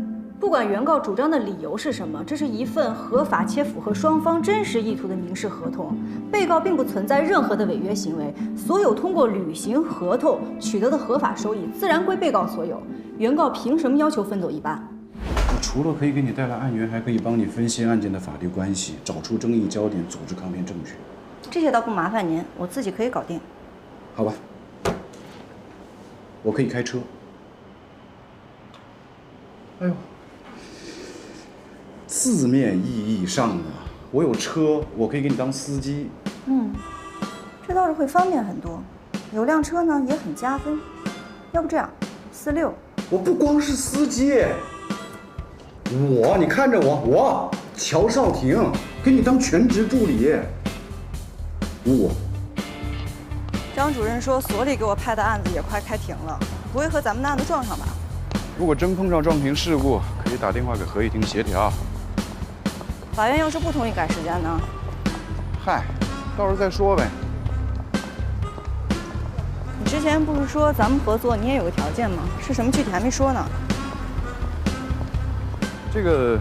Speaker 9: 不管原告主张的理由是什么，这是一份合法且符合双方真实意图的民事合同，被告并不存在任何的违约行为，所有通过履行合同取得的合法收益自然归被告所有，原告凭什么要求分走一半？
Speaker 4: 我除了可以给你带来案源，还可以帮你分析案件的法律关系，找出争议焦点，组织抗辩证据。
Speaker 9: 这些倒不麻烦您，我自己可以搞定。
Speaker 4: 好吧，我可以开车。哎呦，字面意义上的，我有车，我可以给你当司机。
Speaker 17: 这倒是会方便很多。有辆车呢也很加分。要不这样，46。
Speaker 4: 我不光是司机，你看着我乔少廷，给你当全职助理。
Speaker 9: 张主任说所里给我派的案子也快开庭了，不会和咱们的案子撞上吧？
Speaker 4: 如果真碰上撞停事故，可以打电话给合议庭协调。
Speaker 9: 法院要是不同意改时间呢？
Speaker 4: 嗨，到时候再说呗。
Speaker 9: 你之前不是说咱们合作你也有个条件吗？是什么具体还没说呢？
Speaker 4: 这个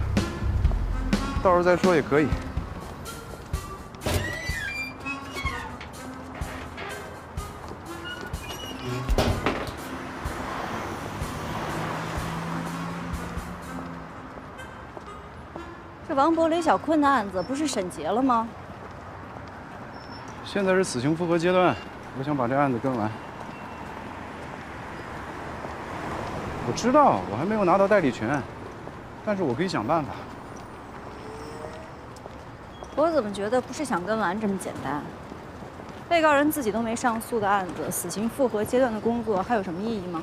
Speaker 4: 到时候再说也可以。
Speaker 9: 这王博、雷小坤的案子不是审结了吗？
Speaker 4: 现在是死刑复核阶段，我想把这案子跟完。我知道我还没有拿到代理权，但是我可以想办法。
Speaker 9: 我怎么觉得不是想跟完这么简单？被告人自己都没上诉的案子，死刑复核阶段的工作还有什么意义吗？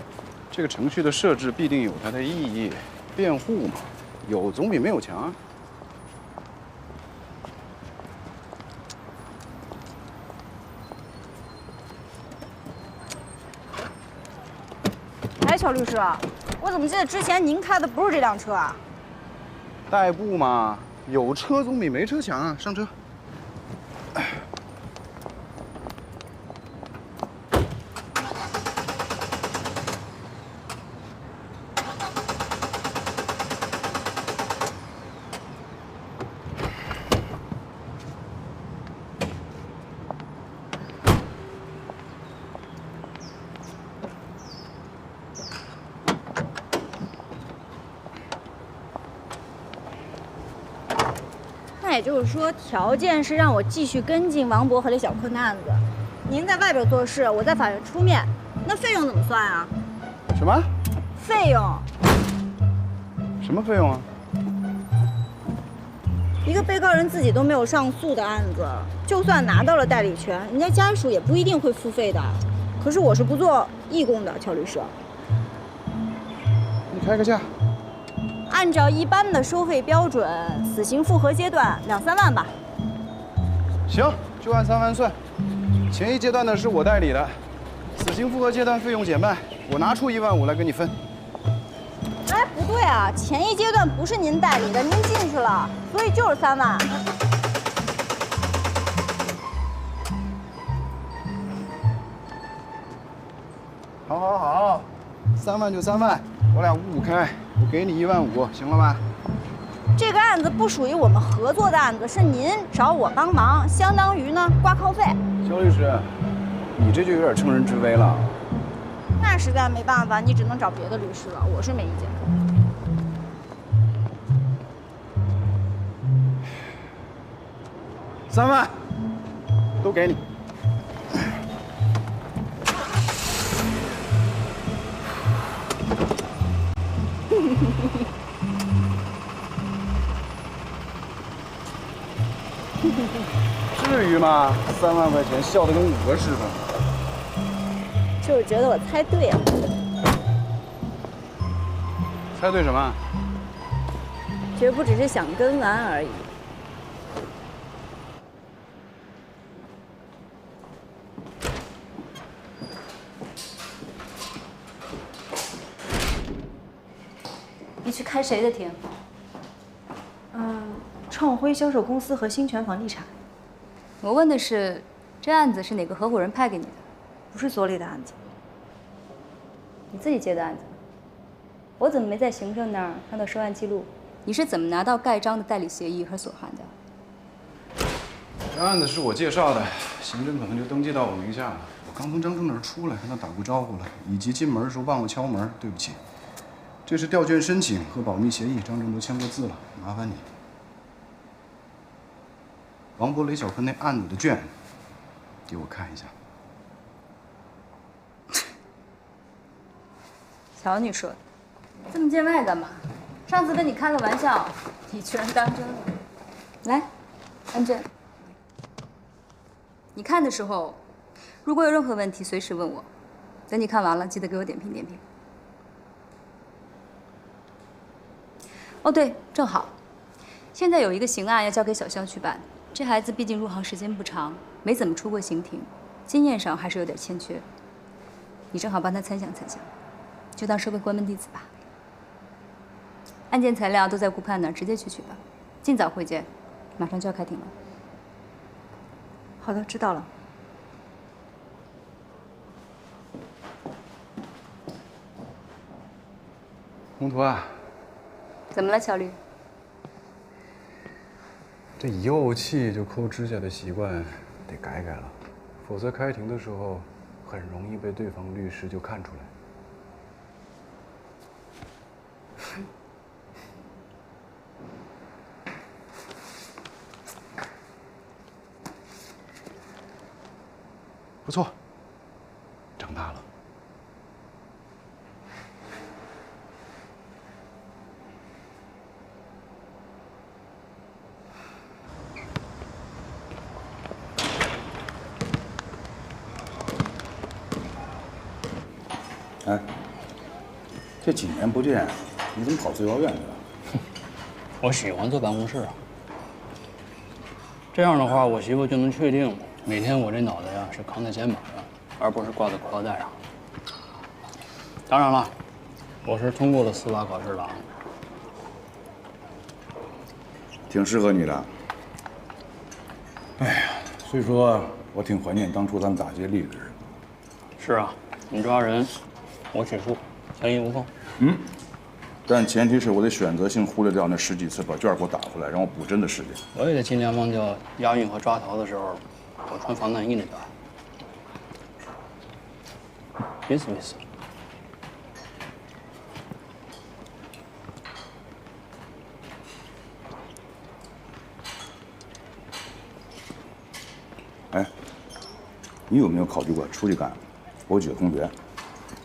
Speaker 4: 这个程序的设置必定有它的意义，辩护嘛，有总比没有强啊。
Speaker 9: 哎，乔律师，我怎么记得之前您开的不是这辆车啊？
Speaker 4: 代步嘛，有车总比没车强啊！上车。
Speaker 9: 那也就是说，条件是让我继续跟进王博和雷小坤的案子。您在外边做事，我在法院出面，那费用怎么算啊？
Speaker 4: 什么？
Speaker 9: 费用？
Speaker 4: 什么费用啊？
Speaker 9: 一个被告人自己都没有上诉的案子，就算拿到了代理权，人家家属也不一定会付费的。可是我是不做义工的，乔律师。
Speaker 4: 你开个价。
Speaker 9: 按照一般的收费标准，死刑复核阶段2、3万吧。
Speaker 4: 行，就按3万算。前一阶段呢是我代理的，死刑复核阶段费用减半，我拿出1万5来跟你分。
Speaker 17: 哎，不对啊，前一阶段不是您代理的，您进去了，所以就是3万。好，3万就3万，我俩5-5开，我给你1万5，行了吧？这个案子不属于我们合作的案子，是您找我帮忙，相当于呢挂靠费。
Speaker 4: 肖律师，你这就有点乘人之危了。
Speaker 17: 那实在没办法，你只能找别的律师了，我是没意见。
Speaker 4: 3万，都给你。至于吗？3万块钱笑得跟5个似的。
Speaker 17: 就是觉得我猜对了。
Speaker 4: 猜对什么？
Speaker 17: 绝不只是想跟完而已。
Speaker 6: 你去开谁的庭？
Speaker 9: 创辉销售公司和新泉房地产。
Speaker 6: 我问的是，这案子是哪个合伙人派给你的？
Speaker 9: 不是所里的案子。
Speaker 6: 你自己接的案子？我怎么没在行政那儿看到收案记录？你是怎么拿到盖章的代理协议和所函的？
Speaker 4: 这案子是我介绍的，行政可能就登记到我名下了。我刚从张正那儿出来，跟他打过招呼了，以及进门的时候忘了敲门，对不起。这是调卷申请和保密协议，张正都签过字了，麻烦你。王博、雷小坤那案子的卷，给我看一下。
Speaker 6: 瞧你说的，这么见外干嘛？上次跟你开个玩笑，你居然当真了。来，安珍，你看的时候，如果有任何问题，随时问我。等你看完了，记得给我点评点评。哦，对，正好，现在有一个刑案要交给小肖去办。这孩子毕竟入行时间不长，没怎么出过刑庭，经验上还是有点欠缺。你正好帮他参详参详，就当是位关门弟子吧。案件材料都在顾盼那儿，直接去取吧。尽早会见，马上就要开庭了。
Speaker 9: 好的，知道了。
Speaker 4: 宏图啊，
Speaker 6: 怎么了，乔律？
Speaker 4: 这一怄气就抠指甲的习惯得改改了，否则开庭的时候很容易被对方律师就看出来。不错，长大了。
Speaker 19: 哎，这几年不见，你怎么跑最高院去了？
Speaker 10: 我喜欢坐办公室啊。这样的话，我媳妇就能确定每天我这脑袋呀是扛在肩膀上，而不是挂在裤腰带上。当然了，我是通过了司法考试的啊。
Speaker 19: 挺适合你的。哎呀，所以说我挺怀念当初咱们打劫利的日子。
Speaker 10: 是啊，你抓人，我起诉，天衣无缝。
Speaker 19: 嗯，但前提是我得选择性忽略掉那10几次把卷给我打回来让我补真的时间。
Speaker 10: 我也得尽量忘掉押运和抓逃的时候我穿防弹衣那段。意思。
Speaker 19: 哎，你有没有考虑过出去干？我有几个同学，人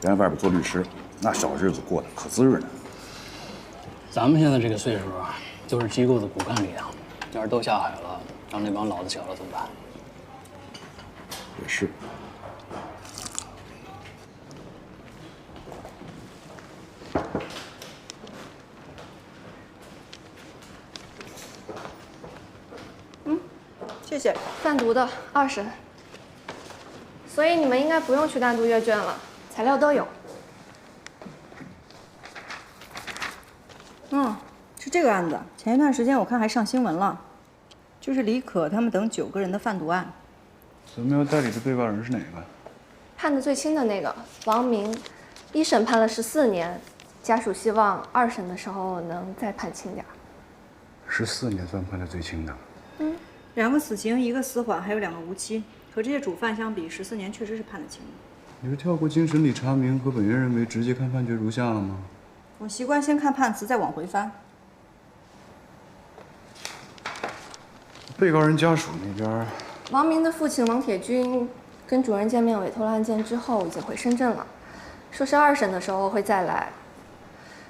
Speaker 19: 在外边做律师，那小日子过得可滋润了。
Speaker 10: 咱们现在这个岁数啊，就是机构的骨干力量。要是都下海了，让那帮老子小了怎么办？
Speaker 19: 也是。
Speaker 17: 谢谢。贩毒的2审，所以你们应该不用去单独阅卷了，材料都有。
Speaker 9: 是这个案子。前一段时间我看还上新闻了，就是李可他们等9个人的贩毒案。
Speaker 4: 咱们要代理的被告人是哪个？
Speaker 17: 判的最轻的那个王明，1审判了14年，家属希望2审的时候能再判轻点。
Speaker 4: 14年算判的最轻的。
Speaker 9: 2个死刑，1个死缓，还有2个无期。和这些主犯相比，14年确实是判得轻的。
Speaker 4: 你是跳过经审理查明和本院认为，直接看判决如下了吗？
Speaker 9: 我习惯先看判词，再往回翻。
Speaker 4: 被告人家属那边，
Speaker 17: 王明的父亲王铁军跟主任见面委托了案件之后，已经回深圳了，说是2审的时候会再来。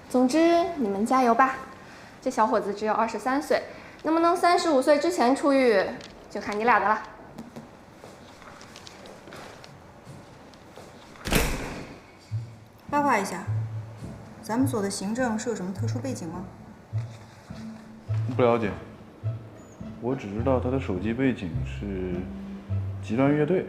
Speaker 17: 总之，你们加油吧！这小伙子只有23岁，能不能35岁之前出狱，就看你俩的了。
Speaker 9: 八卦一下，咱们所的行政是有什么特殊背景吗？
Speaker 4: 不了解。我只知道他的手机背景是极端乐队。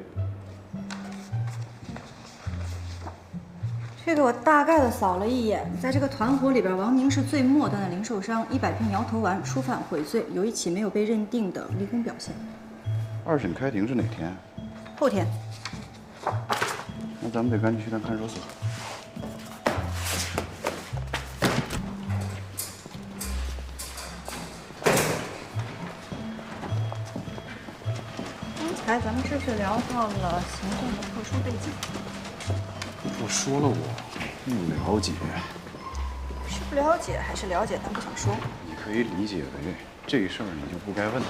Speaker 9: 这个我大概的扫了一眼，在这个团伙里边，王明是最末端的零售商，100片摇头丸，初犯悔罪，有一起没有被认定的离婚表现。
Speaker 4: 2审开庭是哪天？
Speaker 9: 后天。
Speaker 4: 那咱们得赶紧去趟看守所。
Speaker 9: 刚才咱们是不是聊到了行政的特殊背景？
Speaker 4: 我说了我不了解。
Speaker 9: 是不了解还是了解，但不想说。
Speaker 4: 你可以理解为这事儿你就不该问。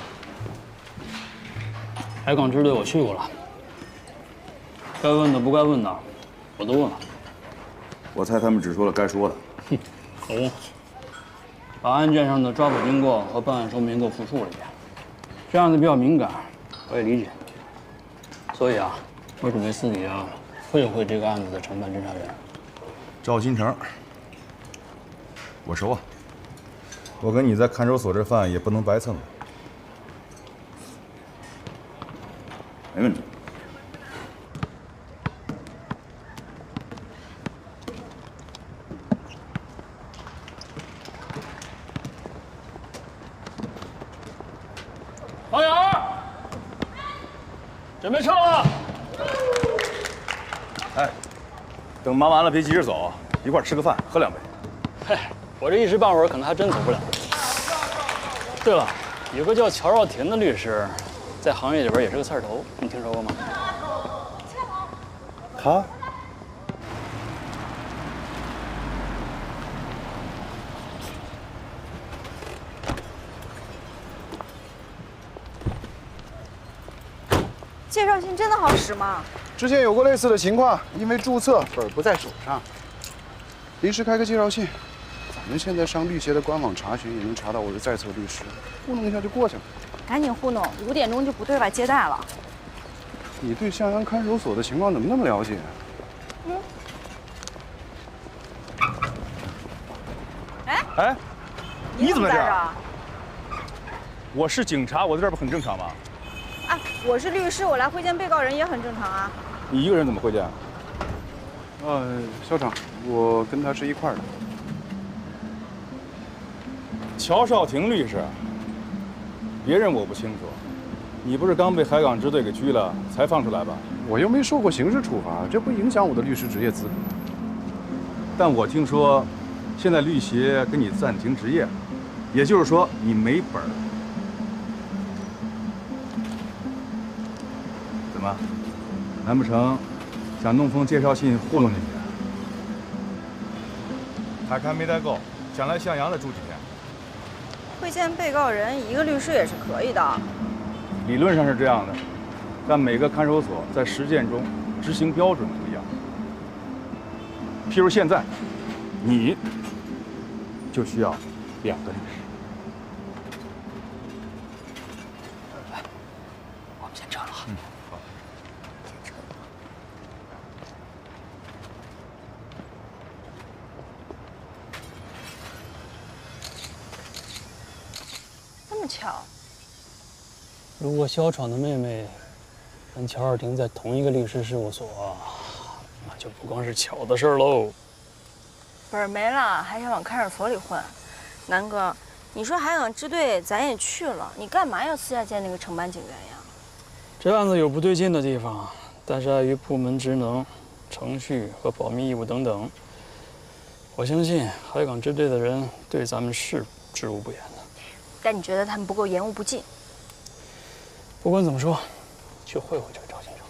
Speaker 10: 海港支队我去过了，该问的不该问的，我都问了。
Speaker 3: 我猜他们只说了该说的。
Speaker 10: 哼，口供，把案件上的抓捕经过和办案说明给我复述了一遍。这案子比较敏感，我也理解。所以啊，我准备私底下会会这个案子的承办侦查员。
Speaker 3: 赵金城，我熟啊。我跟你在看守所这饭也不能白蹭了。没问题。
Speaker 10: 王眼儿，准备撤了。
Speaker 3: 哎，等忙完了别急着走，一块儿吃个饭，喝2杯。
Speaker 10: 嘿，我这一时半会儿可能还真走不了。对了，有个叫乔少廷的律师，在行业里边也是个刺儿头，你听说过吗？
Speaker 3: 他？
Speaker 9: 介绍信真的好使吗？
Speaker 4: 之前有过类似的情况，因为注册本不在手上，临时开个介绍信。咱们现在上律协的官网查询，也能查到我是在册律师，糊弄一下就过去了。
Speaker 9: 赶紧糊弄，5点钟就不对外接待了。
Speaker 4: 你对向阳看守所的情况怎么那么了解？
Speaker 3: 哎，你怎么在这儿？
Speaker 9: 儿？
Speaker 3: 我是警察，我在这儿不很正常吗？
Speaker 9: 啊，我是律师，我来会见被告人也很正常啊。
Speaker 3: 你一个人怎么会见？
Speaker 4: 校长，我跟他是一块儿的。
Speaker 3: 乔少廷律师，别人我不清楚，你不是刚被海港支队给拘了才放出来吧？
Speaker 4: 我又没受过刑事处罚，这不影响我的律师执业资格。
Speaker 3: 但我听说，现在律协给你暂停执业，也就是说你没本儿。怎么？难不成想弄封介绍信糊弄进去？海看没待够，想来向阳的住几天？
Speaker 9: 会见被告人，1个律师也是可以的。
Speaker 3: 理论上是这样的，但每个看守所在实践中执行标准不一样。譬如现在，你就需要2个律师。
Speaker 10: 来，我们先撤了。
Speaker 3: 好。
Speaker 10: 先撤了。
Speaker 17: 这么巧，
Speaker 10: 如果小闯的妹妹跟乔尔廷在同一个律师事务所，那就不光是巧的事儿喽。
Speaker 17: 本儿没了，还想往看守所里混？南哥，你说海港支队咱也去了，你干嘛要私下见那个承办警员呀？
Speaker 10: 这案子有不对劲的地方，但是碍于部门职能、程序和保密义务等等，我相信海港支队的人对咱们是知无不言的。
Speaker 17: 但你觉得他们不够严无不尽？
Speaker 10: 不管怎么说，去会会这个赵先生。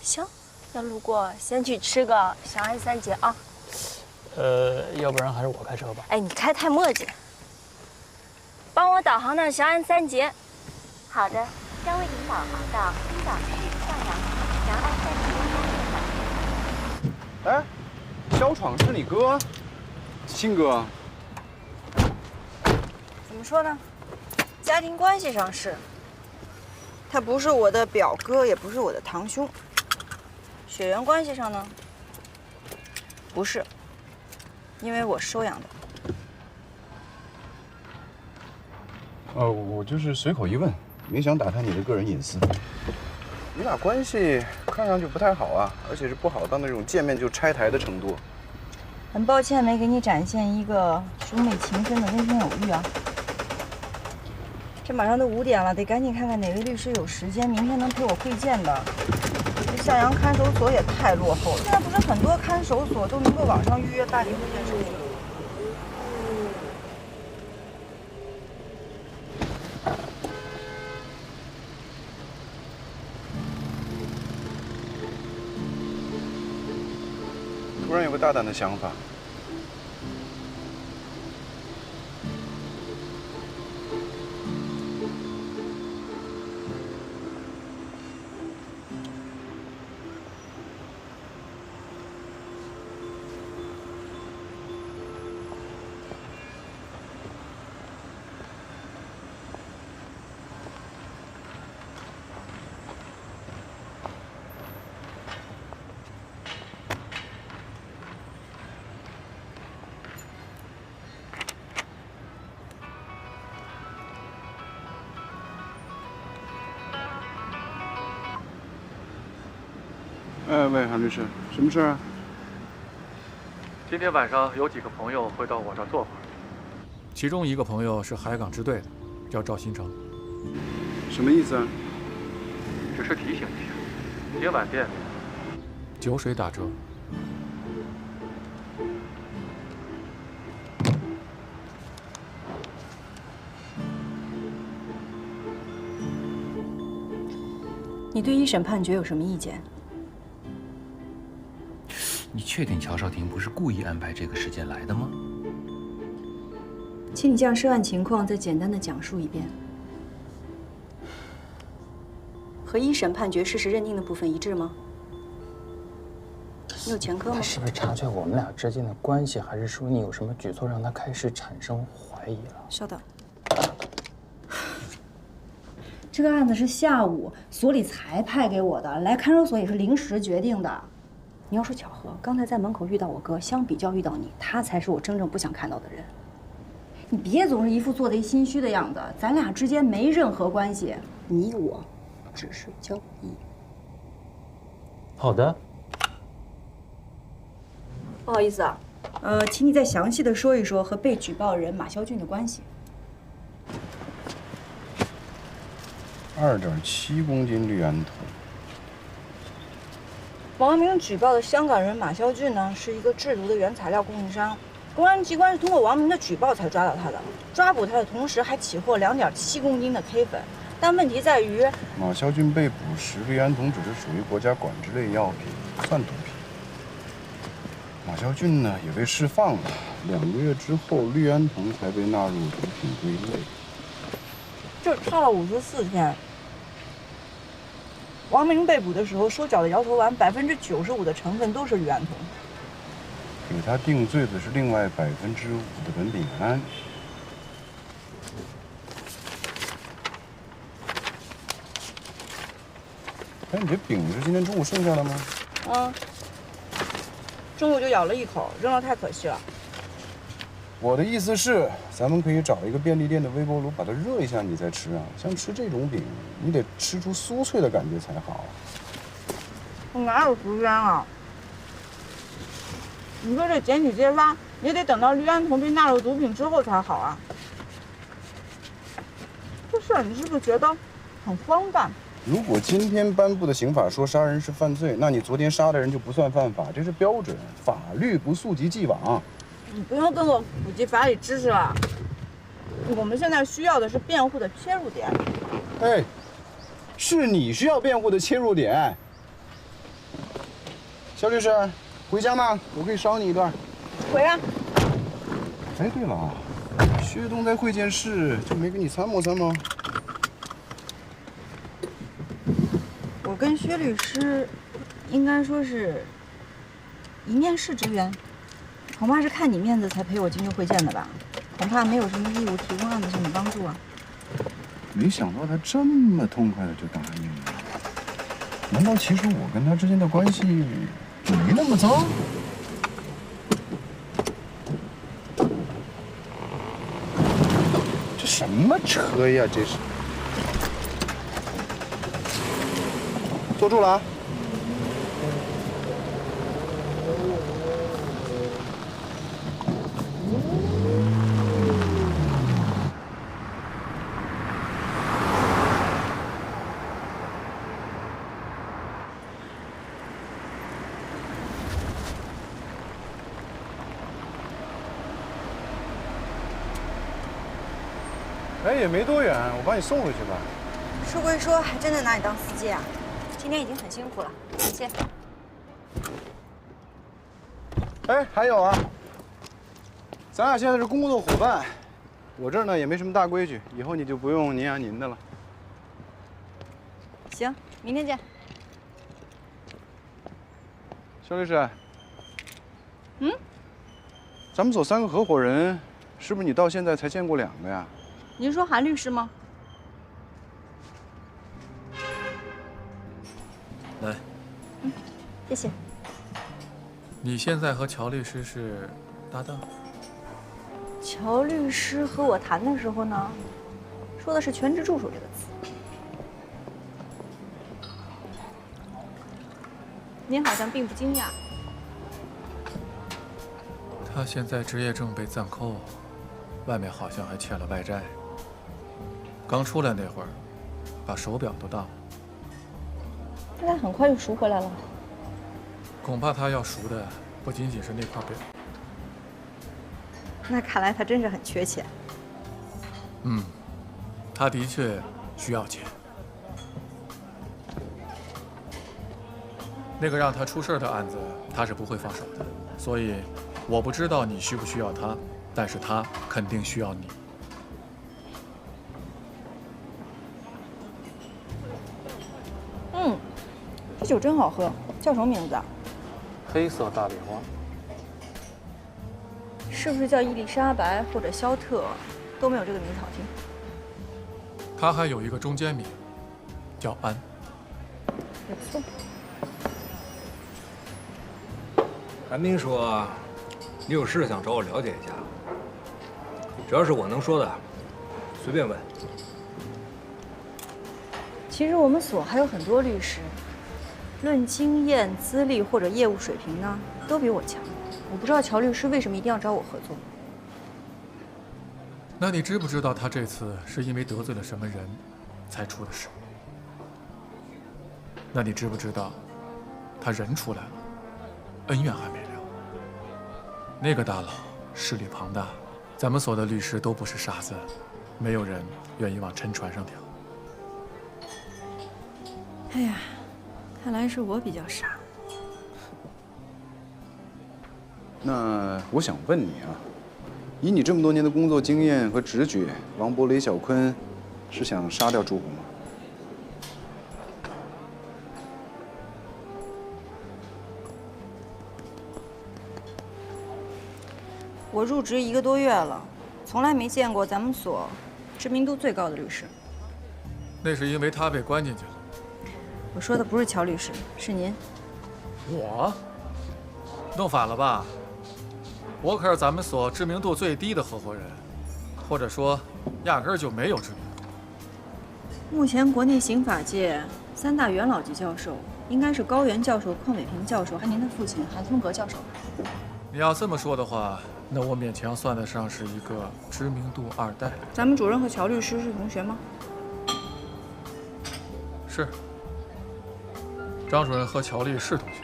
Speaker 17: 行，要路过先去吃个祥安三杰啊。
Speaker 10: 要不然还是我开车吧。
Speaker 17: 哎，你开太磨叽，帮我导航到祥安三杰。
Speaker 18: 好的，将为您导航到青岛市向阳区祥安三杰公园。
Speaker 4: 哎，小闯是你哥，亲哥。
Speaker 9: 怎么说呢？家庭关系上是，他不是我的表哥，也不是我的堂兄。血缘关系上呢，不是，因为我收养的。
Speaker 4: 我就是随口一问，没想打探你的个人隐私。你俩关系看上去不太好啊，而且是不好到那种见面就拆台的程度。
Speaker 9: 很抱歉没给你展现一个兄妹情深的温馨偶遇啊。这马上都5点了，得赶紧看看哪位律师有时间，明天能陪我会见的。这向阳看守所也太落后了，现在不是很多看守所都能够网上预约办理会见手续吗？
Speaker 4: 突然有个大胆的想法。喂，韩律师，什么事啊？
Speaker 11: 今天晚上有几个朋友会到我这儿坐会儿，其中一个朋友是海港支队的，叫赵新成。
Speaker 4: 什么意思啊？
Speaker 11: 只是提醒一下，今晚店里酒水打折。
Speaker 9: 你对一审判决有什么意见？
Speaker 12: 你确定乔少廷不是故意安排这个时间来的吗？
Speaker 9: 请你将涉案情况再简单的讲述一遍。和一审判决事实认定的部分一致吗？你有前科吗？
Speaker 7: 他是不是察觉我们俩之间的关系，还是说你有什么举措让他开始产生怀疑了？
Speaker 9: 稍等。这个案子是下午所里才派给我的，来看守所也是临时决定的。你要说巧合，刚才在门口遇到我哥，相比较遇到你，他才是我真正不想看到的人。你别总是一副做贼心虚的样子，咱俩之间没任何关系，你我只是交易。
Speaker 7: 好的。
Speaker 9: 不好意思啊，请你再详细的说一说和被举报人马肖俊的关系。
Speaker 4: 2.7公斤氯胺酮。
Speaker 9: 王明举报的香港人马肖俊呢，是一个制毒的原材料供应商。公安机关是通过王明的举报才抓到他的，抓捕他的同时还起获2.7公斤的 K 粉。但问题在于，
Speaker 4: 马肖俊被捕时，氯胺酮只是属于国家管制类药品，不算毒品。马肖俊呢也被释放了，2个月之后，氯胺酮才被纳入毒品归类。
Speaker 9: 就差了54天。王明被捕的时候，收缴的摇头丸95%的成分都是氯胺酮。
Speaker 4: 给他定罪的是另外5%的苯丙胺。哎，你这饼是今天中午剩下的吗？
Speaker 9: 中午就咬了一口，扔了太可惜了。
Speaker 4: 我的意思是，咱们可以找一个便利店的微波炉，把它热一下，你再吃啊。像吃这种饼，你得吃出酥脆的感觉才好。
Speaker 9: 我哪有时间啊？你说这检举揭发，也得等到氯胺酮被纳入毒品之后才好啊。这事儿你是不是觉得很荒诞？
Speaker 4: 如果今天颁布的刑法说杀人是犯罪，那你昨天杀的人就不算犯法，这是标准。法律不溯及既往。
Speaker 9: 你不用跟我普及法理知识了。我们现在需要的是辩护的切入点。
Speaker 4: 哎，是你需要辩护的切入点。肖律师，回家吗？我可以捎你一段。
Speaker 9: 回啊。
Speaker 4: 哎，对了，薛东在会见室就没给你参谋参谋？
Speaker 9: 我跟薛律师，应该说是一面试之缘。恐怕是看你面子才陪我进去会见的吧？恐怕没有什么义务提供案子上的帮助啊。
Speaker 4: 没想到他这么痛快的就答应了。难道其实我跟他之间的关系没那么糟？这什么车呀？这是。坐住了啊！哎，也没多远，我把你送回去吧。
Speaker 9: 说归说，还真的拿你当司机啊！今天已经很辛苦了，感谢。
Speaker 4: 哎，还有啊，咱俩现在是工作伙伴，我这儿呢也没什么大规矩，以后你就不用您啊您的了。
Speaker 9: 行，明天见。
Speaker 4: 肖律师，咱们所3个合伙人，是不是你到现在才见过2个呀？
Speaker 9: 您说韩律师吗？
Speaker 11: 来，
Speaker 9: 谢谢。
Speaker 11: 你现在和乔律师是搭档？
Speaker 9: 乔律师和我谈的时候呢，说的是全职助手这个词。您好像并不惊讶。
Speaker 11: 他现在职业证被暂扣，外面好像还欠了外债。刚出来那会儿，把手表都当了。
Speaker 9: 那他很快就赎回来了。
Speaker 11: 恐怕他要赎的不仅仅是那块表。
Speaker 9: 那看来他真是很缺钱。
Speaker 11: 他的确需要钱。那个让他出事的案子，他是不会放手的。所以，我不知道你需不需要他，但是他肯定需要你。
Speaker 9: 这酒真好喝，叫什么名字啊？
Speaker 10: 黑色大丽花。
Speaker 9: 是不是叫伊丽莎白或者肖特，都没有这个名字好听。
Speaker 11: 他还有一个中间名，叫安。
Speaker 9: 也不错。
Speaker 8: 韩冰说，你有事想找我了解一下，只要是我能说的，随便问。
Speaker 9: 其实我们所还有很多律师，论经验、资历或者业务水平呢，都比我强。我不知道乔律师为什么一定要找我合作。
Speaker 11: 那你知不知道他这次是因为得罪了什么人，才出的事？那你知不知道，他人出来了，恩怨还没了。那个大佬势力庞大，咱们所的律师都不是傻子，没有人愿意往沉船上跳。
Speaker 9: 哎呀，看来是我比较傻。
Speaker 4: 那我想问你啊，以你这么多年的工作经验和直觉，王博、雷小坤是想杀掉朱红吗？
Speaker 9: 我入职1个多月了，从来没见过咱们所知名度最高的律师。
Speaker 11: 那是因为他被关进去了。
Speaker 9: 我说的不是乔律师，是您。
Speaker 11: 我？弄反了吧？我可是咱们所知名度最低的合伙人，或者说，压根儿就没有知名度。
Speaker 9: 目前国内刑法界3大元老级教授，应该是高原教授、邝伟平教授，还有您的父亲韩松阁教授。
Speaker 11: 你要这么说的话，那我勉强算得上是一个知名度2代。
Speaker 9: 咱们主任和乔律师是同学吗？
Speaker 11: 是。张主任和乔丽是同学。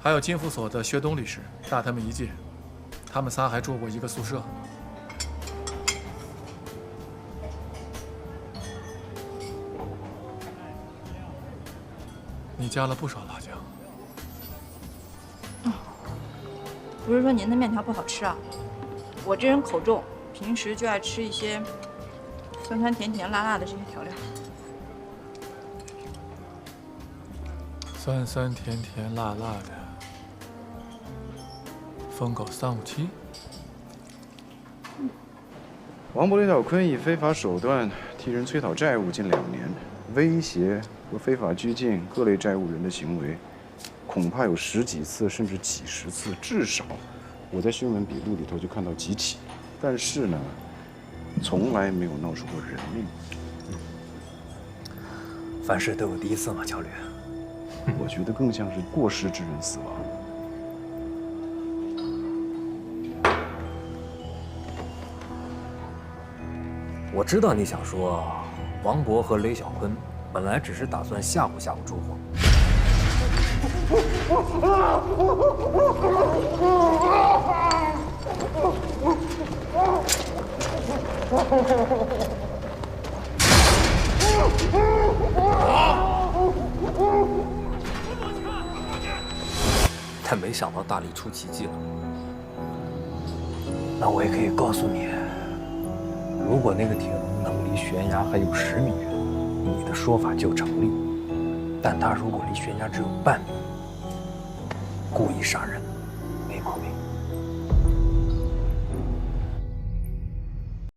Speaker 11: 还有金福所的薛东律师，大他们1届，他们仨还住过一个宿舍。你加了不少辣椒。
Speaker 9: 不是说您的面条不好吃啊，我这人口重，平时就爱吃一些酸酸甜甜辣辣的这些调料。
Speaker 11: 酸酸甜甜辣辣的。疯狗357。
Speaker 4: 王博、雷小坤以非法手段替人催讨债务近2年，威胁和非法拘禁各类债务人的行为，恐怕有10几次甚至几十次，至少我在新闻笔录里头就看到几起。但是呢，从来没有闹出过人命。
Speaker 13: 凡事都有第一次嘛，乔律。
Speaker 4: 我觉得更像是过失致人死亡。
Speaker 13: 我知道你想说，王博和雷小坤本来只是打算吓唬吓唬朱红。但没想到大力出奇迹了。那我也可以告诉你，如果那个艇能离悬崖还有10米远，你的说法就成立；但他如果离悬崖只有半米，故意杀人。